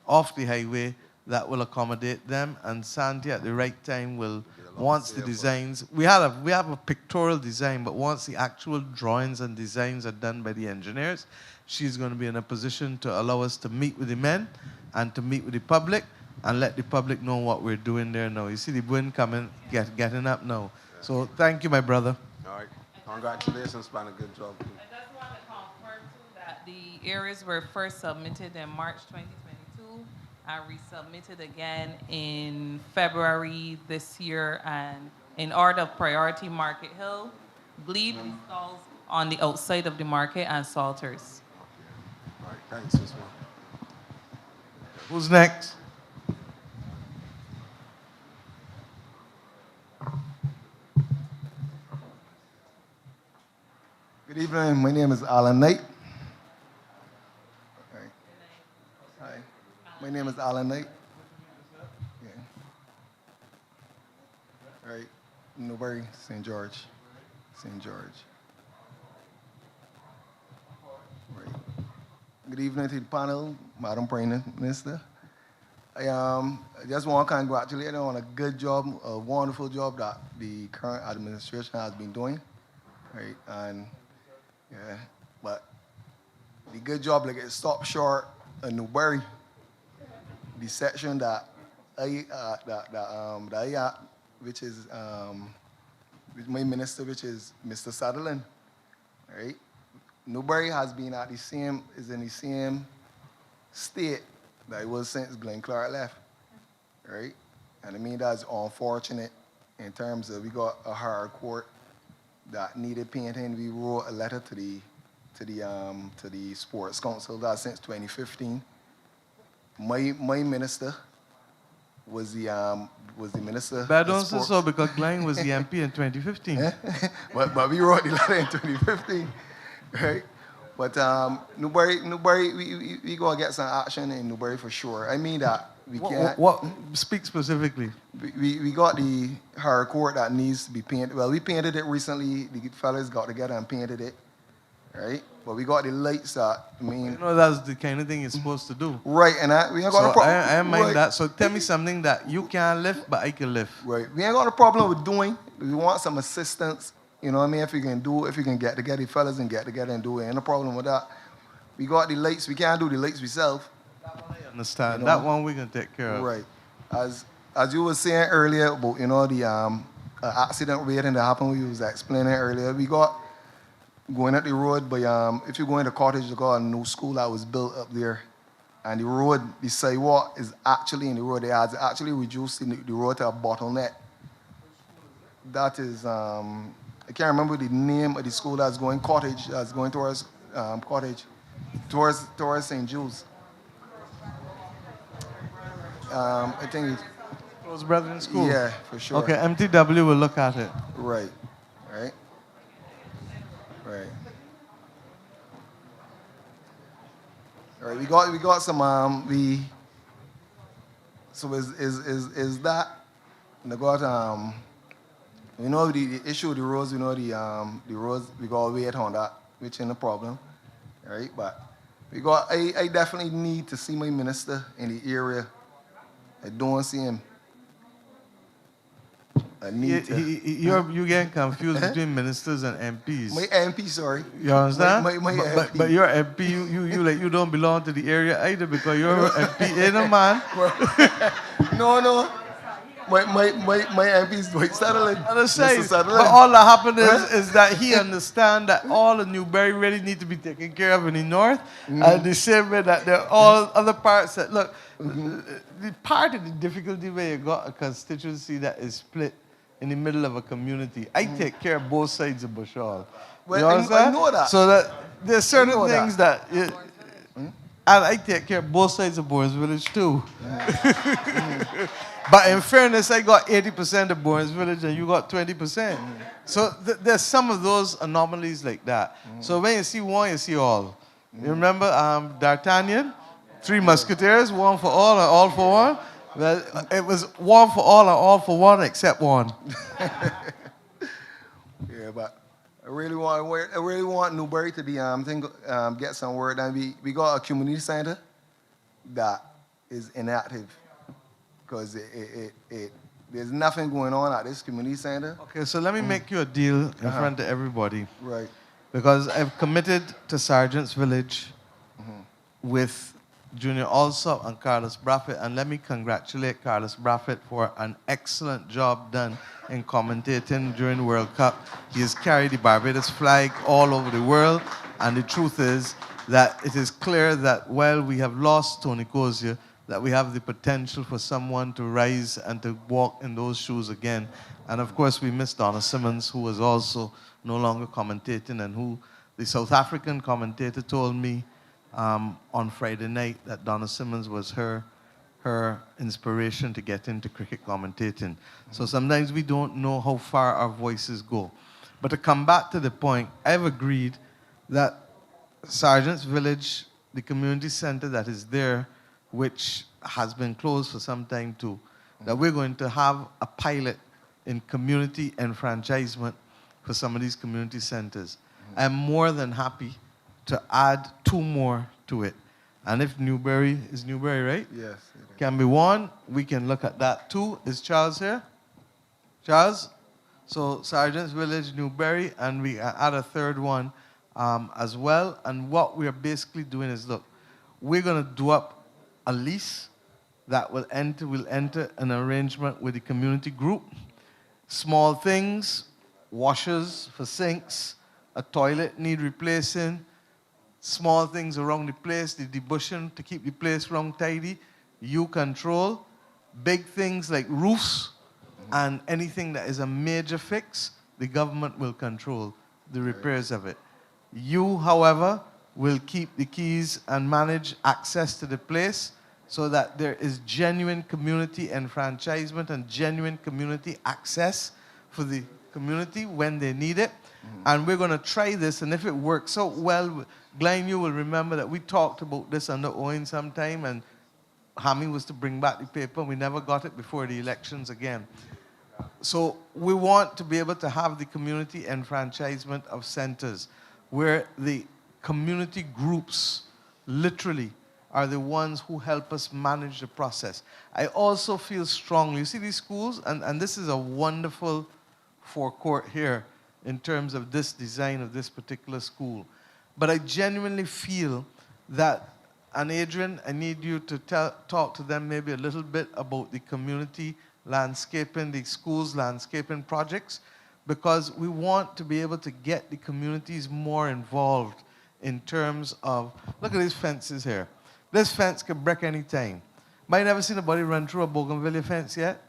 off the highway that will accommodate them. And Sandy at the right time will, once the designs, we have a pictorial design, but once the actual drawings and designs are done by the engineers, she's going to be in a position to allow us to meet with the men and to meet with the public and let the public know what we're doing there now. You see the wind coming, getting up now. So thank you, my brother. All right. Congratulations, man. A good job. I just want to confirm, too, that the areas were first submitted in March 2022 and resubmitted again in February this year. And in order of priority, Market Hill, Glebe installs on the outside of the market, and Salters. Okay. All right. Thanks, Ms. Who's next? Good evening. My name is Alan Knight. Right. Hi. My name is Alan Knight. Yeah. All right. Newbury, St. George. St. George. Right. Good evening to the panel, Madam Prime Minister. I just want to congratulate you on a good job, a wonderful job that the current administration has been doing. Right. And yeah, but the good job, like it stopped short in Newbury. The section that I at, which is with my minister, which is Mr. Sutherland, right? Newbury has been at is in the same state that it was since Glenn Clark left, right? And I mean, that's unfortunate in terms of we got a hard court that needed painting. We wrote a letter to the Sports Council that since 2015. My minister was the minister. But I don't of say sports. so because Glenn was the MP in 2015. but we wrote the letter in 2015, right? But Newbury, we gonna get some action in Newbury for sure. I mean that we can't. What speak specifically? We got the hard court that needs to be painted. Well, we painted it recently. The fellas got together and painted it, right? But we got the lights that, I mean... You know, that's the kind of thing you're supposed to do. Right, and we ain't got a problem. I mind right. that. So tell me something that you can't lift, but I can lift. Right. We ain't got a problem with doing. We want some assistance. You know what I mean? If you can do, if you can get together, the fellas and get together and do it. Ain't no problem with that. We got the lights. We can't do the lights ourselves. I understand. You know? That one we can take care of. Right. As you were saying earlier about, you know, the accident rating that happened, we was explaining earlier. We got going up the road, but if you go into Cottage, you got a new school that was built up there. And the road, the sidewalk is actually in the road. They had actually reduced the road to a bottleneck. That is, I can't remember the name of the school that's going Cottage, that's going towards Cottage, towards St. Jude's. I think it's... Close Brethren School? Yeah, for sure. Okay, MTW will look at it. Right, right. Right. All right, we got some so is that and I got you know the issue with the roads, you know the roads we got to wait on that, which ain't a problem. All right, but I definitely need to see my minister in the area. I don't see him. You getting confused between ministers and MPs. My MP, sorry. You understand? My MP. But your MP, you don't belong to the area either because you're MP ain't a man. No. My MP is Dwight Sutherland. But all that happened is that he understands that all of Newbury really need to be taken care of in the north. And the same way that there are all other parts that, look, the part of the difficulty where you got a constituency that is split in the middle of a community, I take care of both sides of Bushall. Well, You understand? I know that. So that there's certain things that and I take care of both sides of Bourne's Village too. But in fairness, I got 80% of Bourne's Village and you got 20%. So there's some of those anomalies like that. So when you see one, you see all. You remember D'Artagnan? 3 Musketeers, one for all and all for one? Well, it was one for all and all for one except one. Yeah, but I really want Newbury to be get some word. And we got a community center that is inactive because there's nothing going on at this community center. Okay, so let me make you a deal in front of everybody. Right. Because I've committed to Sergeant's Village with Junior Alsop and Carlos Braffett, and let me congratulate Carlos Braffett for an excellent job done in commentating during the World Cup. He has carried the Barbados flag all over the world, and the truth is that it is clear that while we have lost Tony Cozier, that we have the potential for someone to rise and to walk in those shoes again. And of course, we miss Donna Simmons, who was also no longer commentating, and who the South African commentator told me on Friday night that Donna Simmons was her inspiration to get into cricket commentating. So sometimes we don't know how far our voices go. But to come back to the point, I've agreed that Sergeant's Village, the community center that is there, which has been closed for some time too, that we're going to have a pilot in community enfranchisement for some of these community centers. I'm more than happy to add 2 more to it. And if Newbury, is Newbury right? Yes. Can be one, we can look at that too. Is Charles here? Charles? So Sergeant's Village, Newbury, and we add a 3rd one as well. And what we're basically doing is, look, we're going to do up a lease that will enter an arrangement with the community group. Small things, washers for sinks, a toilet need replacing, small things around the place, the debushing to keep the place round tidy, you control. Big things like roofs and anything that is a major fix, the government will control the repairs of it. You, however, will keep the keys and manage access to the place so that there is genuine community enfranchisement and genuine community access for the community when they need it. And we're going to try this, and if it works out well, Glenn, you will remember that we talked about this under Owen sometime, and Hammy was to bring back the paper. We never got it before the elections again. So we want to be able to have the community enfranchisement of centers where the community groups literally are the ones who help us manage the process. I also feel strongly, you see these schools, and this is a wonderful forecourt here in terms of this design of this particular school. But I genuinely feel that, and Adrian, I need you to talk to them maybe a little bit about the community landscaping, the schools landscaping projects, because we want to be able to get the communities more involved in terms of, look at these fences here. This fence could break any time. But I never seen anybody run through a bougainvillea fence yet.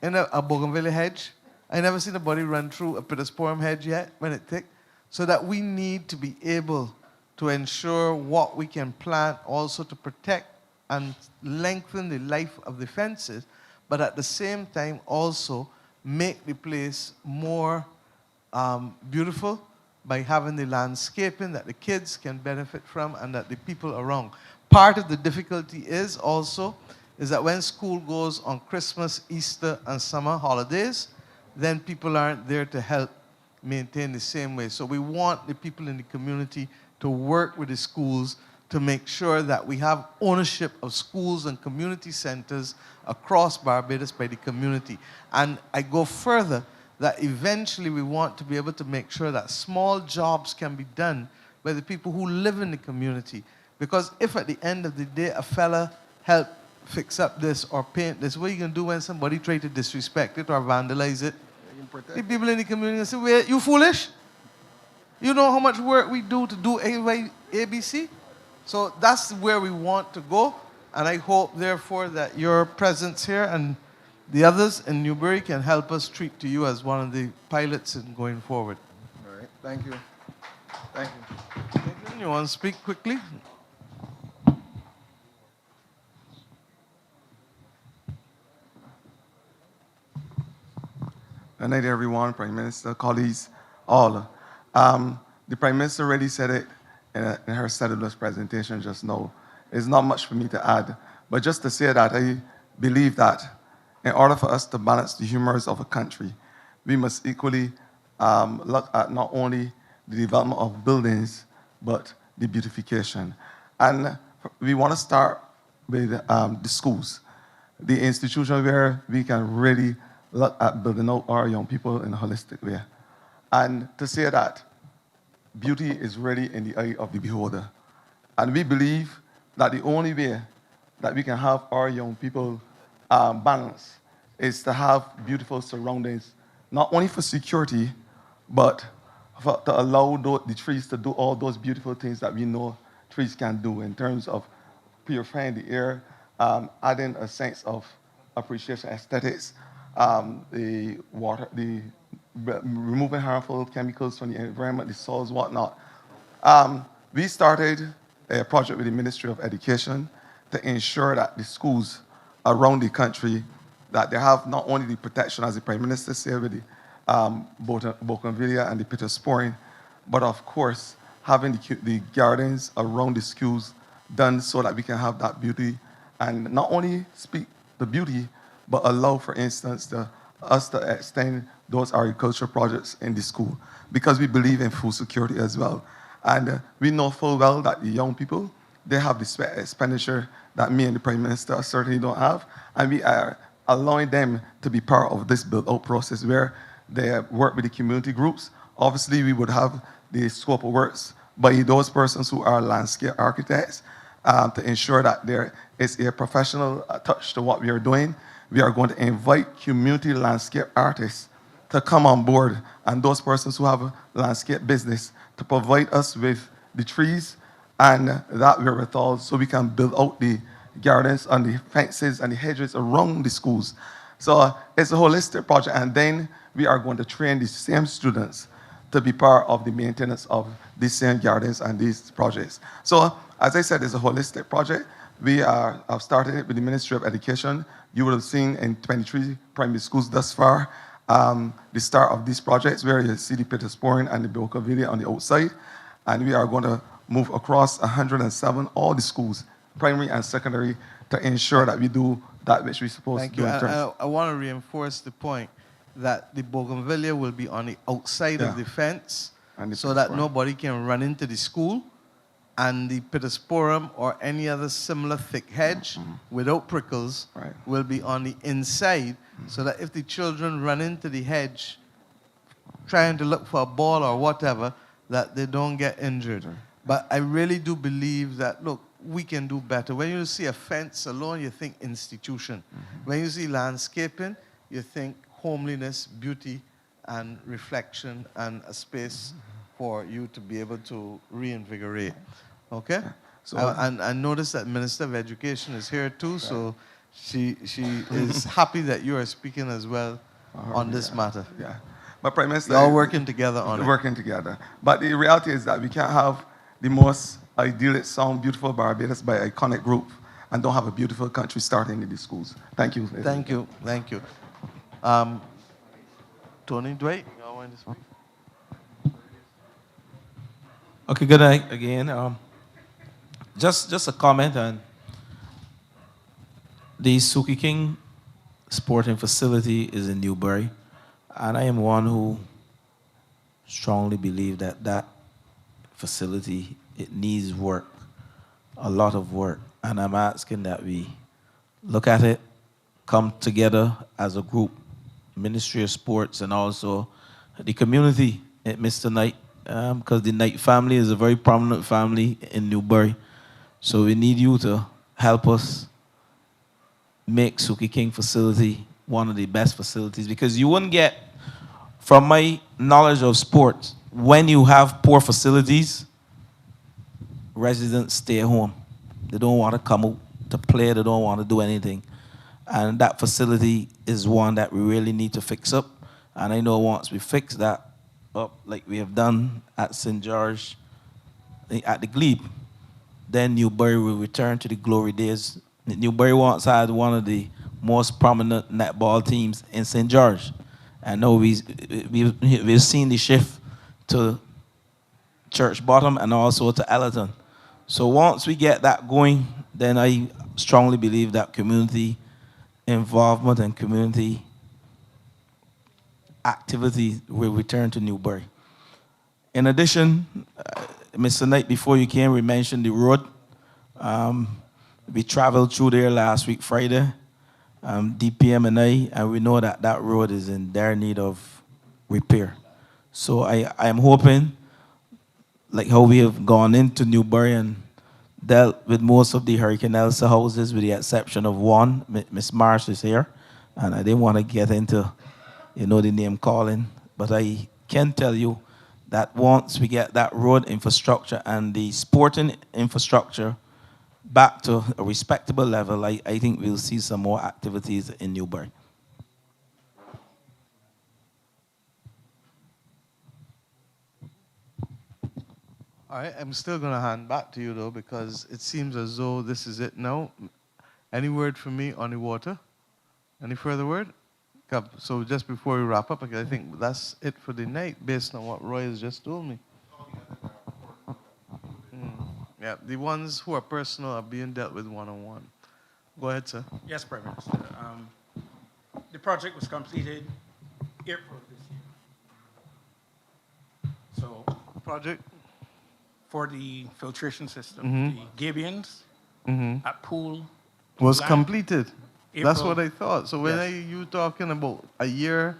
In a bougainvillea hedge. I never seen anybody run through a pittosporum hedge yet when it thick. So that we need to be able to ensure what we can plant also to protect and lengthen the life of the fences, but at the same time also make the place more beautiful by having the landscaping that the kids can benefit from and that the people around. Part of the difficulty is also that when school goes on Christmas, Easter, and summer holidays, then people aren't there to help maintain the same way. So we want the people in the community to work with the schools to make sure that we have ownership of schools and community centers across Barbados by the community. And I go further, that eventually we want to be able to make sure that small jobs can be done by the people who live in the community. Because if at the end of the day a fella help fix up this or paint this, what are you going to do when somebody try to disrespect it or vandalize it? The people in the community say, "Wait, you foolish? You know how much work we do to do ABC?" So that's where we want to go. And I hope, therefore, that your presence here and the others in Newbury can help us treat to you as one of the pilots in going forward. All right. Thank you. Thank you. You want to speak quickly? Good night, everyone, Prime Minister, colleagues, all. The Prime Minister already said it in her sedulous presentation just now. There's not much for me to add, but just to say that I believe that in order for us to balance the humors of a country, we must equally look at not only the development of buildings, but the beautification. And we want to start with the schools, the institution where we can really look at building out our young people in a holistic way. And to say that beauty is really in the eye of the beholder. And we believe that the only way that we can have our young people balance is to have beautiful surroundings, not only for security, but to allow the trees to do all those beautiful things that we know trees can do in terms of purifying the air, adding a sense of appreciation, aesthetics, the water, removing harmful chemicals from the environment, the soils, whatnot. We started a project with the Ministry of Education to ensure that the schools around the country, that they have not only the protection, as the Prime Minister said, with the bougainvillea and the pittosporum, but of course, having the gardens around the schools done so that we can have that beauty and not only speak the beauty, but allow, for instance, us to extend those agricultural projects in the school because we believe in food security as well. And we know full well that the young people, they have the expenditure that me and the Prime Minister certainly don't have, and we are allowing them to be part of this build-out process where they work with the community groups. Obviously, we would have the scope of works by those persons who are landscape architects to ensure that there is a professional touch to what we are doing. We are going to invite community landscape artists to come on board and those persons who have a landscape business to provide us with the trees and that wherewithal so we can build out the gardens, on the fences and the hedges around the schools. So it's a holistic project, and then we are going to train the same students to be part of the maintenance of these same gardens and these projects. So as I said, it's a holistic project. We have started it with the Ministry of Education. You will have seen in 23 primary schools thus far the start of these projects, where you see the Petersporin and the Bilkovili on the outside. And we are going to move across 107, all the schools, primary and secondary, to ensure that we do that which we're supposed Thank to do. you. In terms. I want to reinforce the point that the bougainvillea will be on the outside of the fence so that nobody can run into the school, and the pittosporum or any other similar thick hedge without prickles will be on the inside, so that if the children run into the hedge trying to look for a ball or whatever, that they don't get injured. But I really do believe that, look, we can do better. When you see a fence alone, you think institution. When you see landscaping, you think homeliness, beauty, and reflection, and a space for you to be able to reinvigorate. Okay? So, and I noticed that Minister of Education is here too, so she is happy that you are speaking as well on this matter. Yeah. But Prime Minister, you're all working together on it. Working together. But the reality is that we can't have the most idyllic sound, beautiful Barbados by iconic group and don't have a beautiful country starting in the schools. Thank you. Thank you. Thank you. Tony, Dwight, you want to speak? Okay, good night again. Just a comment on the Suki King sporting facility is in Newbury, and I am one who strongly believe that that facility, it needs work, a lot of work, and I'm asking that we look at it, come together as a group, Ministry of Sports and also the community at Mr. Knight, because the Knight family is a very prominent family in Newbury. So we need you to help us make Suki King facility one of the best facilities, because you wouldn't get, from my knowledge of sports, when you have poor facilities, residents stay home. They don't want to come out to play, they don't want to do anything. And that facility is one that we really need to fix up. And I know once we fix that up, like we have done at St. George, at the Glebe, then Newbury will return to the glory days. Newbury once had one of the most prominent netball teams in St. George. And now we've seen the shift to Church Bottom and also to Allerton. So once we get that going, then I strongly believe that community involvement and community activity will return to Newbury. In addition, Mr. Knight, before you came, we mentioned the road. We traveled through there last week, Friday, DPM and I, and we know that that road is in dire need of repair. So I am hoping, like how we have gone into Newbury and dealt with most of the Hurricane Elsa houses, with the exception of one. Miss Marsh is here, and I didn't want to get into, the name calling, but I can tell you that once we get that road infrastructure and the sporting infrastructure back to a respectable level, I think we'll see some more activities in Newbury. All right, I'm still going to hand back to you, though, because it seems as though this is it now. Any word from me on the water? Any further word? So just before we wrap up, I think that's it for the night, based on what Roy has just told me. Yeah, the ones who are personal are being dealt with one-on-one. Go ahead, sir. Yes, Prime Minister. The project was completed April this year. So, project? For the filtration system, the Gabions at Pool was completed. That's April. what I thought. So when are you talking about a year?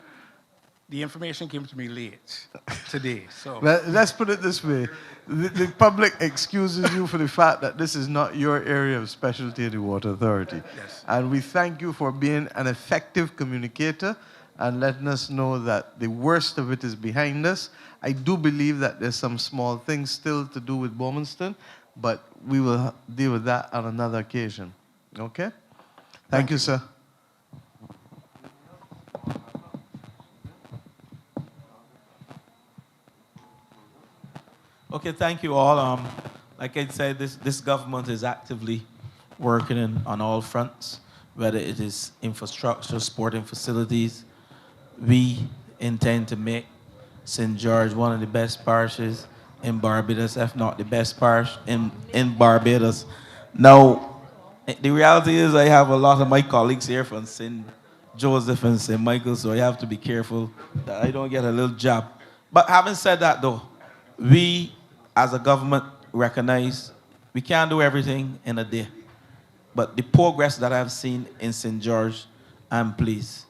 The information came to me late today. So Let's put it this way. The public excuses you for the fact that this is not your area of specialty in the Water Authority. Yes. And we thank you for being an effective communicator and letting us know that the worst of it is behind us. I do believe that there's some small things still to do with Bowmanston, but we will deal with that on another occasion. Okay. Thank you, sir. Okay, thank you all. Like I said, this government is actively working on all fronts, whether it is infrastructure, sporting facilities. We intend to make St. George one of the best parishes in Barbados, if not the best parish in Barbados. Now, the reality is I have a lot of my colleagues here from St. Joseph and St. Michael, so I have to be careful that I don't get a little jab. But having said that, though, we as a government recognize we can't do everything in a day. But the progress that I've seen in St. George, I'm pleased.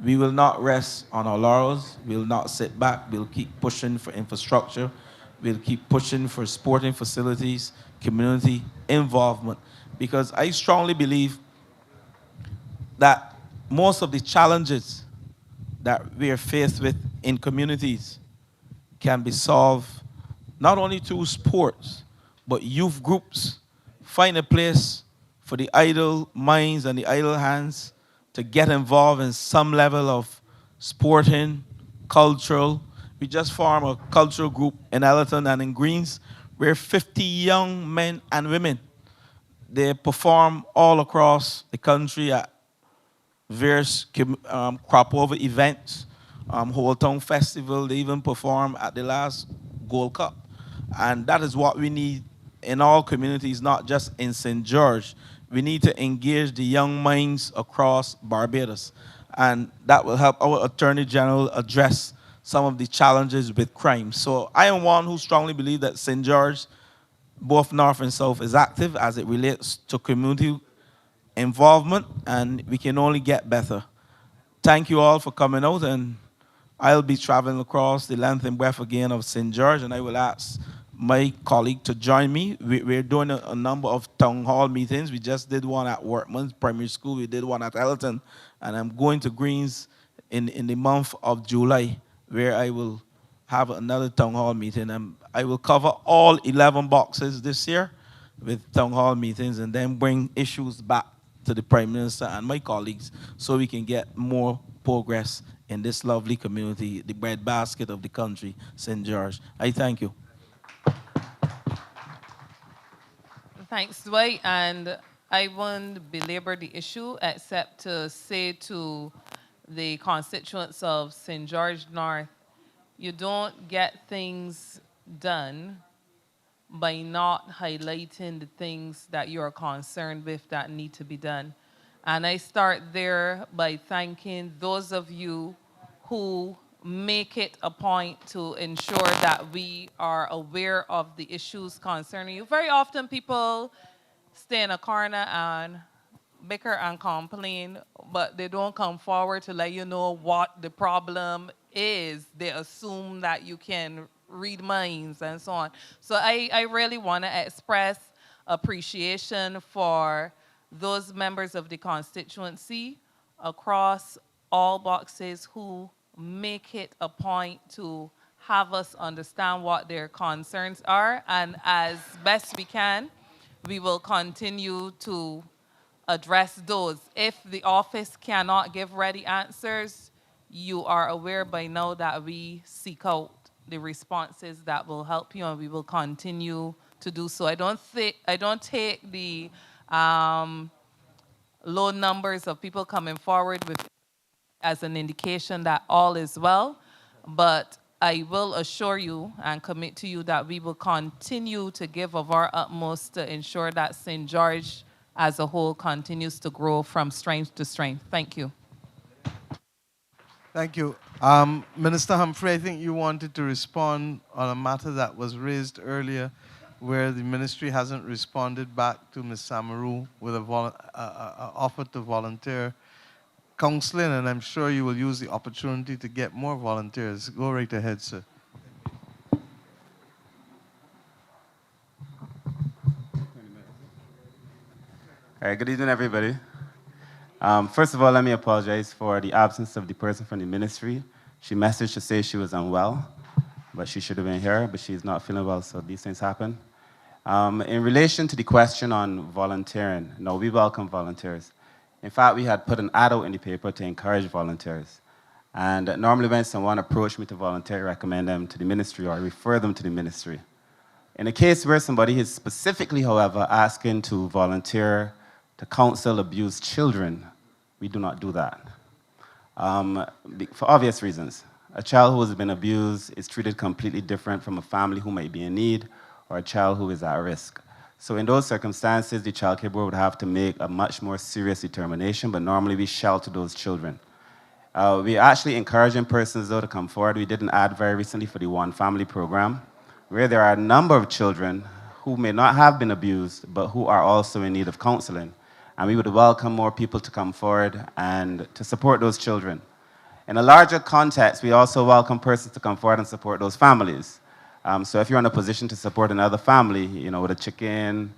We will not rest on our laurels. We'll not sit back. We'll keep pushing for infrastructure. We'll keep pushing for sporting facilities, community involvement. Because I strongly believe that most of the challenges that we are faced with in communities can be solved not only through sports, but youth groups find a place for the idle minds and the idle hands to get involved in some level of sporting, cultural. We just formed a cultural group in Ellerton and in Greens where 50 young men and women, they perform all across the country at various crop over events, Whole Town Festival. They even perform at the last Gold Cup. And that is what we need in all communities, not just in St. George. We need to engage the young minds across Barbados. And that will help our Attorney General address some of the challenges with crime. So I am one who strongly believes that St. George, both North and South, is active as it relates to community involvement, and we can only get better. Thank you all for coming out, and I'll be traveling across the length and breadth again of St. George, and I will ask my colleague to join me. We're doing a number of town hall meetings. We just did one at Workman's Primary School. We did one at Ellerton, and I'm going to Greens in the month of July, where I will have another town hall meeting. And I will cover all 11 boxes this year with town hall meetings and then bring issues back to the Prime Minister and my colleagues so we can get more progress in this lovely community, the breadbasket of the country, St. George. I thank you. Thanks, Dwight. And I won't belabor the issue except to say to the constituents of St. George North, you don't get things done by not highlighting the things that you're concerned with that need to be done. And I start there by thanking those of you who make it a point to ensure that we are aware of the issues concerning you. Very often people stay in a corner and bicker and complain, but they don't come forward to let you know what the problem is. They assume that you can read minds and so on. So I really want to express appreciation for those members of the constituency across all boxes who make it a point to have us understand what their concerns are, and as best we can, we will continue to address those. If the office cannot give ready answers, you are aware by now that we seek out the responses that will help you, and we will continue to do so. I don't take the low numbers of people coming forward with as an indication that all is well, but I will assure you and commit to you that we will continue to give of our utmost to ensure that St. George as a whole continues to grow from strength to strength. Thank you. Thank you. Minister Humphrey, I think you wanted to respond on a matter that was raised earlier where the ministry hasn't responded back to Ms. Samaru with an offer to volunteer counseling, and I'm sure you will use the opportunity to get more volunteers. Go right ahead, sir. All right, good evening, everybody. First of all, let me apologize for the absence of the person from the ministry. She messaged to say she was unwell, but she should have been here, but she's not feeling well, so these things happen. In relation to the question on volunteering, no, we welcome volunteers. In fact, we had put an ad out in the paper to encourage volunteers. And normally when someone approached me to volunteer, I recommend them to the ministry or I refer them to the ministry. In a case where somebody is specifically, however, asking to volunteer to counsel abused children, we do not do that. For obvious reasons. A child who has been abused is treated completely different from a family who might be in need or a child who is at risk. So in those circumstances, the Child Care Board would have to make a much more serious determination, but normally we shelter those children. We actually encouraging persons, though, to come forward. We did an ad very recently for the One Family program, where there are a number of children who may not have been abused, but who are also in need of counseling. And we would welcome more people to come forward and to support those children. In a larger context, we also welcome persons to come forward and support those families. So if you're in a position to support another family, you know, with a chicken,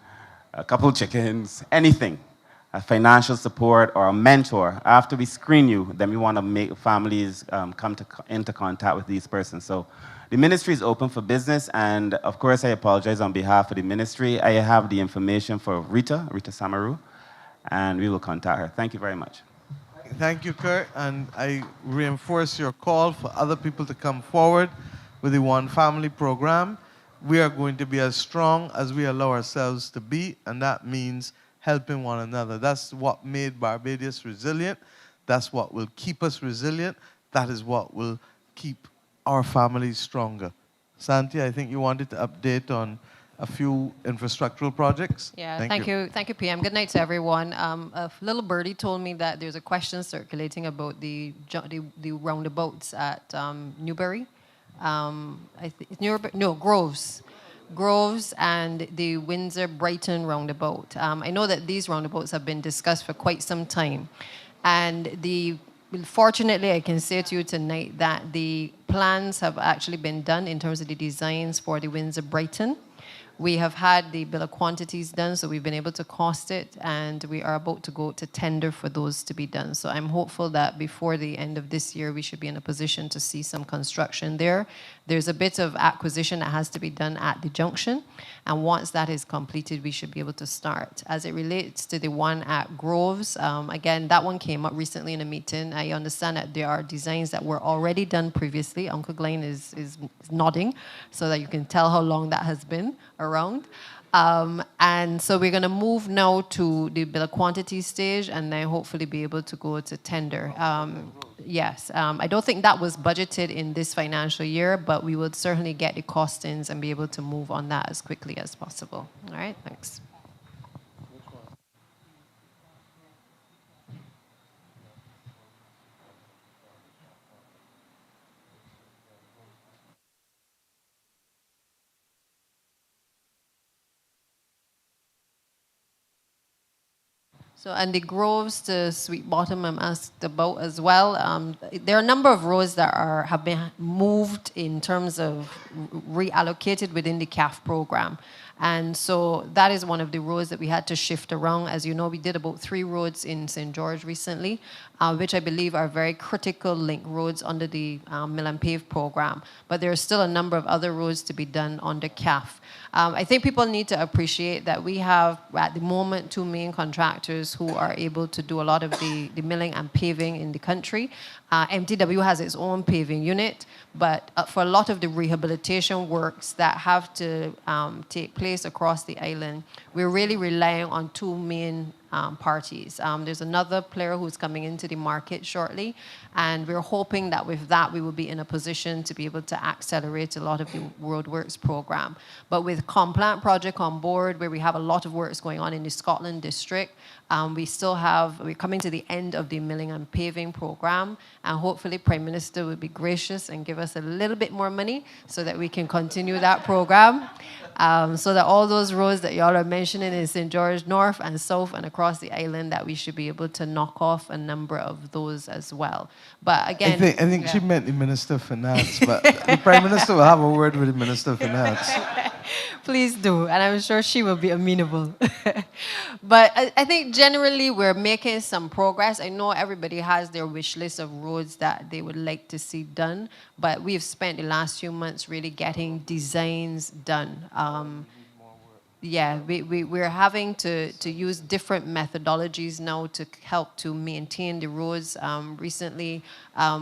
a couple chickens, anything, a financial support or a mentor, after we screen you, then we want to make families come into contact with these persons. So the ministry is open for business, and of course I apologize on behalf of the ministry. I have the information for Rita Samaru, and we will contact her. Thank you very much. Thank you, Kurt, and I reinforce your call for other people to come forward with the One Family program. We are going to be as strong as we allow ourselves to be, and that means helping one another. That's what made Barbados resilient. That's what will keep us resilient. That is what will keep our families stronger. Santi, I think you wanted to update on a few infrastructural projects. Yeah, thank you, PM. Good night to everyone. A little birdie told me that there's a question circulating about the roundabouts at Newbury. Groves and the Windsor-Brighton roundabout. I know that these roundabouts have been discussed for quite some time. And fortunately, I can say to you tonight that the plans have actually been done in terms of the designs for the Windsor-Brighton. We have had the bill of quantities done, so we've been able to cost it, and we are about to go to tender for those to be done. So I'm hopeful that before the end of this year, we should be in a position to see some construction there. There's a bit of acquisition that has to be done at the junction, and once that is completed, we should be able to start. As it relates to the one at Groves, again, that one came up recently in a meeting. I understand that there are designs that were already done previously. Uncle Glenn is nodding so that you can tell how long that has been around. And so we're going to move now to the bill of quantity stage and then hopefully be able to go to tender. Yes, I don't think that was budgeted in this financial year, but we would certainly get the costings and be able to move on that as quickly as possible. All right, thanks. So, and the Groves to Sweet Bottom, I'm asked about as well. There are a number of roads that have been moved in terms of reallocated within the CAF program. And so that is one of the roads that we had to shift around. As you know, we did about 3 roads in St. George recently, which I believe are very critical link roads under the Mill and Pave program. But there are still a number of other roads to be done under CAF. I think people need to appreciate that we have, at the moment, 2 main contractors who are able to do a lot of the milling and paving in the country. MTW has its own paving unit, but for a lot of the rehabilitation works that have to take place across the island, we're really relying on 2 main parties. There's another player who's coming into the market shortly, and we're hoping that with that we will be in a position to be able to accelerate a lot of the roadworks program. But with Complant project on board, where we have a lot of works going on in the Scotland district, we're coming to the end of the milling and paving program, and hopefully Prime Minister will be gracious and give us a little bit more money so that we can continue that program. So that all those roads that y'all are mentioning in St. George North and South and across the island, that we should be able to knock off a number of those as well. But again, I think she meant the Minister of Finance, but the Prime Minister will have a word with the Minister of Finance. Please do, and I'm sure she will be amenable. But I think generally we're making some progress. I know everybody has their wish list of roads that they would like to see done, but we've spent the last few months really getting designs done. we're having to use different methodologies now to help to maintain the roads. Recently,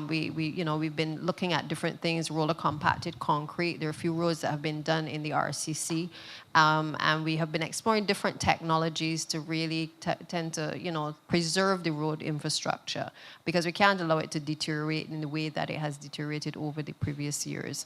we've been looking at different things, roller compacted concrete. There are a few roads that have been done in the RCC. And we have been exploring different technologies to really tend to, preserve the road infrastructure, because we can't allow it to deteriorate in the way that it has deteriorated over the previous years.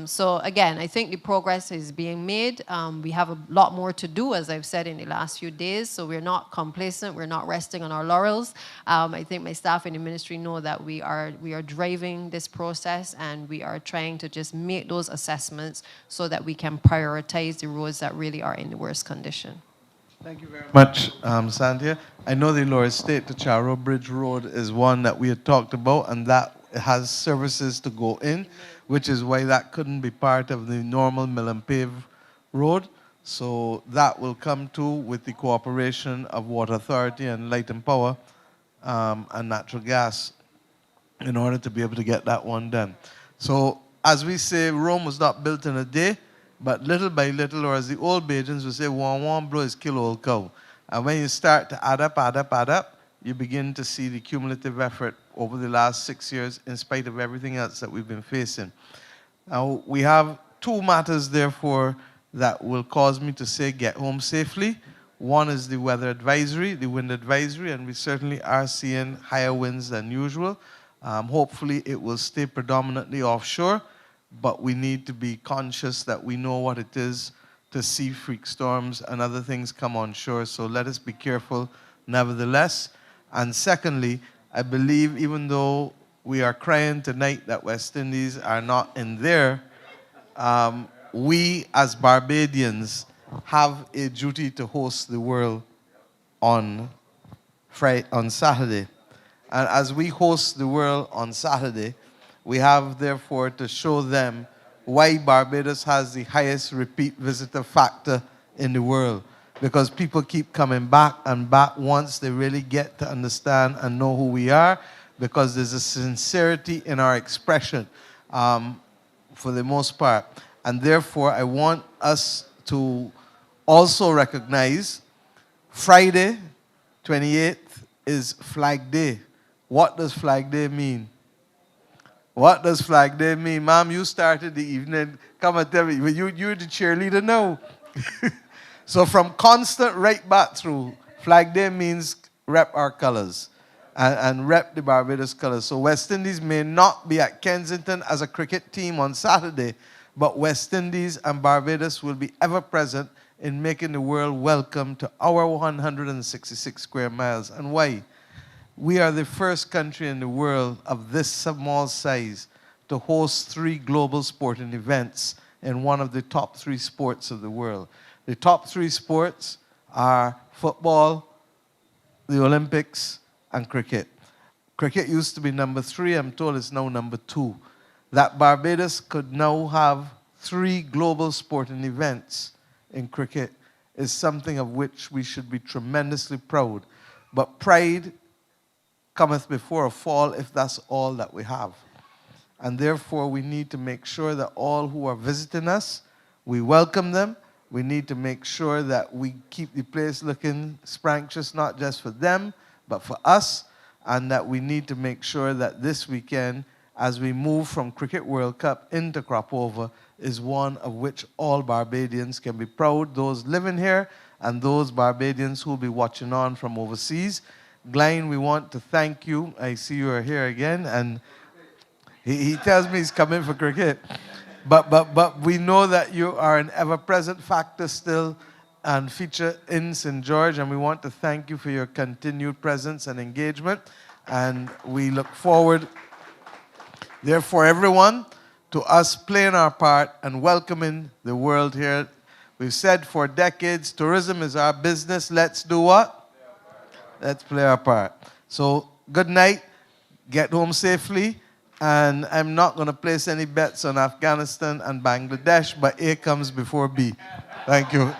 So again, I think the progress is being made. We have a lot more to do, as I've said in the last few days, so we're not complacent, we're not resting on our laurels. I think my staff in the ministry know that we are driving this process, and we are trying to just make those assessments so that we can prioritize the roads that really are in the worst condition. Thank you very much, Santia. I know the Lower State to Charo Bridge Road is one that we had talked about, and that has services to go in, which is why that couldn't be part of the normal mill and pave road. So that will come too with the cooperation of Water Authority and Light and Power and natural gas in order to be able to get that one done. So as we say, Rome was not built in a day, but little by little, or as the old Bajans would say, one blow is kill old cow. And when you start to add up, you begin to see the cumulative effort over the last 6 years in spite of everything else that we've been facing. Now, we have two matters, therefore, that will cause me to say get home safely. One is the weather advisory, the wind advisory, and we certainly are seeing higher winds than usual. Hopefully, it will stay predominantly offshore, but we need to be conscious that we know what it is to see freak storms and other things come on shore. So let us be careful nevertheless. And secondly, I believe even though we are crying tonight that West Indies are not in there, we as Barbadians have a duty to host the world on Saturday. And as we host the world on Saturday, we have therefore to show them why Barbados has the highest repeat visitor factor in the world. Because people keep coming back and back once they really get to understand and know who we are, because there's a sincerity in our expression for the most part. And therefore, I want us to also recognize Friday, 28th, is Flag Day. What does Flag Day mean? What does Flag Day mean? Ma'am, you started the evening. Come and tell me. You're the cheerleader now. So from constant right back through, Flag Day means rep our colors and rep the Barbados colors. So West Indies may not be at Kensington as a cricket team on Saturday, but West Indies and Barbados will be ever present in making the world welcome to our 166 square miles. And why? We are the first country in the world of this small size to host 3 global sporting events in one of the top 3 sports of the world. The top 3 sports are football, the Olympics, and cricket. Cricket used to be number 3. I'm told it's now number 2. That Barbados could now have 3 global sporting events in cricket is something of which we should be tremendously proud. But pride cometh before a fall if that's all that we have. And therefore, we need to make sure that all who are visiting us, we welcome them. We need to make sure that we keep the place looking scrumptious, not just for them, but for us. And that we need to make sure that this weekend, as we move from Cricket World Cup into Crop Over, is one of which all Barbadians can be proud, those living here and those Barbadians who will be watching on from overseas. Glenn, we want to thank you. I see you are here again, and he tells me he's coming for cricket. But we know that you are an ever-present factor still and feature in St. George, and we want to thank you for your continued presence and engagement. And we look forward, therefore, everyone, to us playing our part and welcoming the world here. We've said for decades, tourism is our business. Let's do what? Let's play our part. So, good night. Get home safely. And I'm not going to place any bets on Afghanistan and Bangladesh, but A comes before B. Thank you.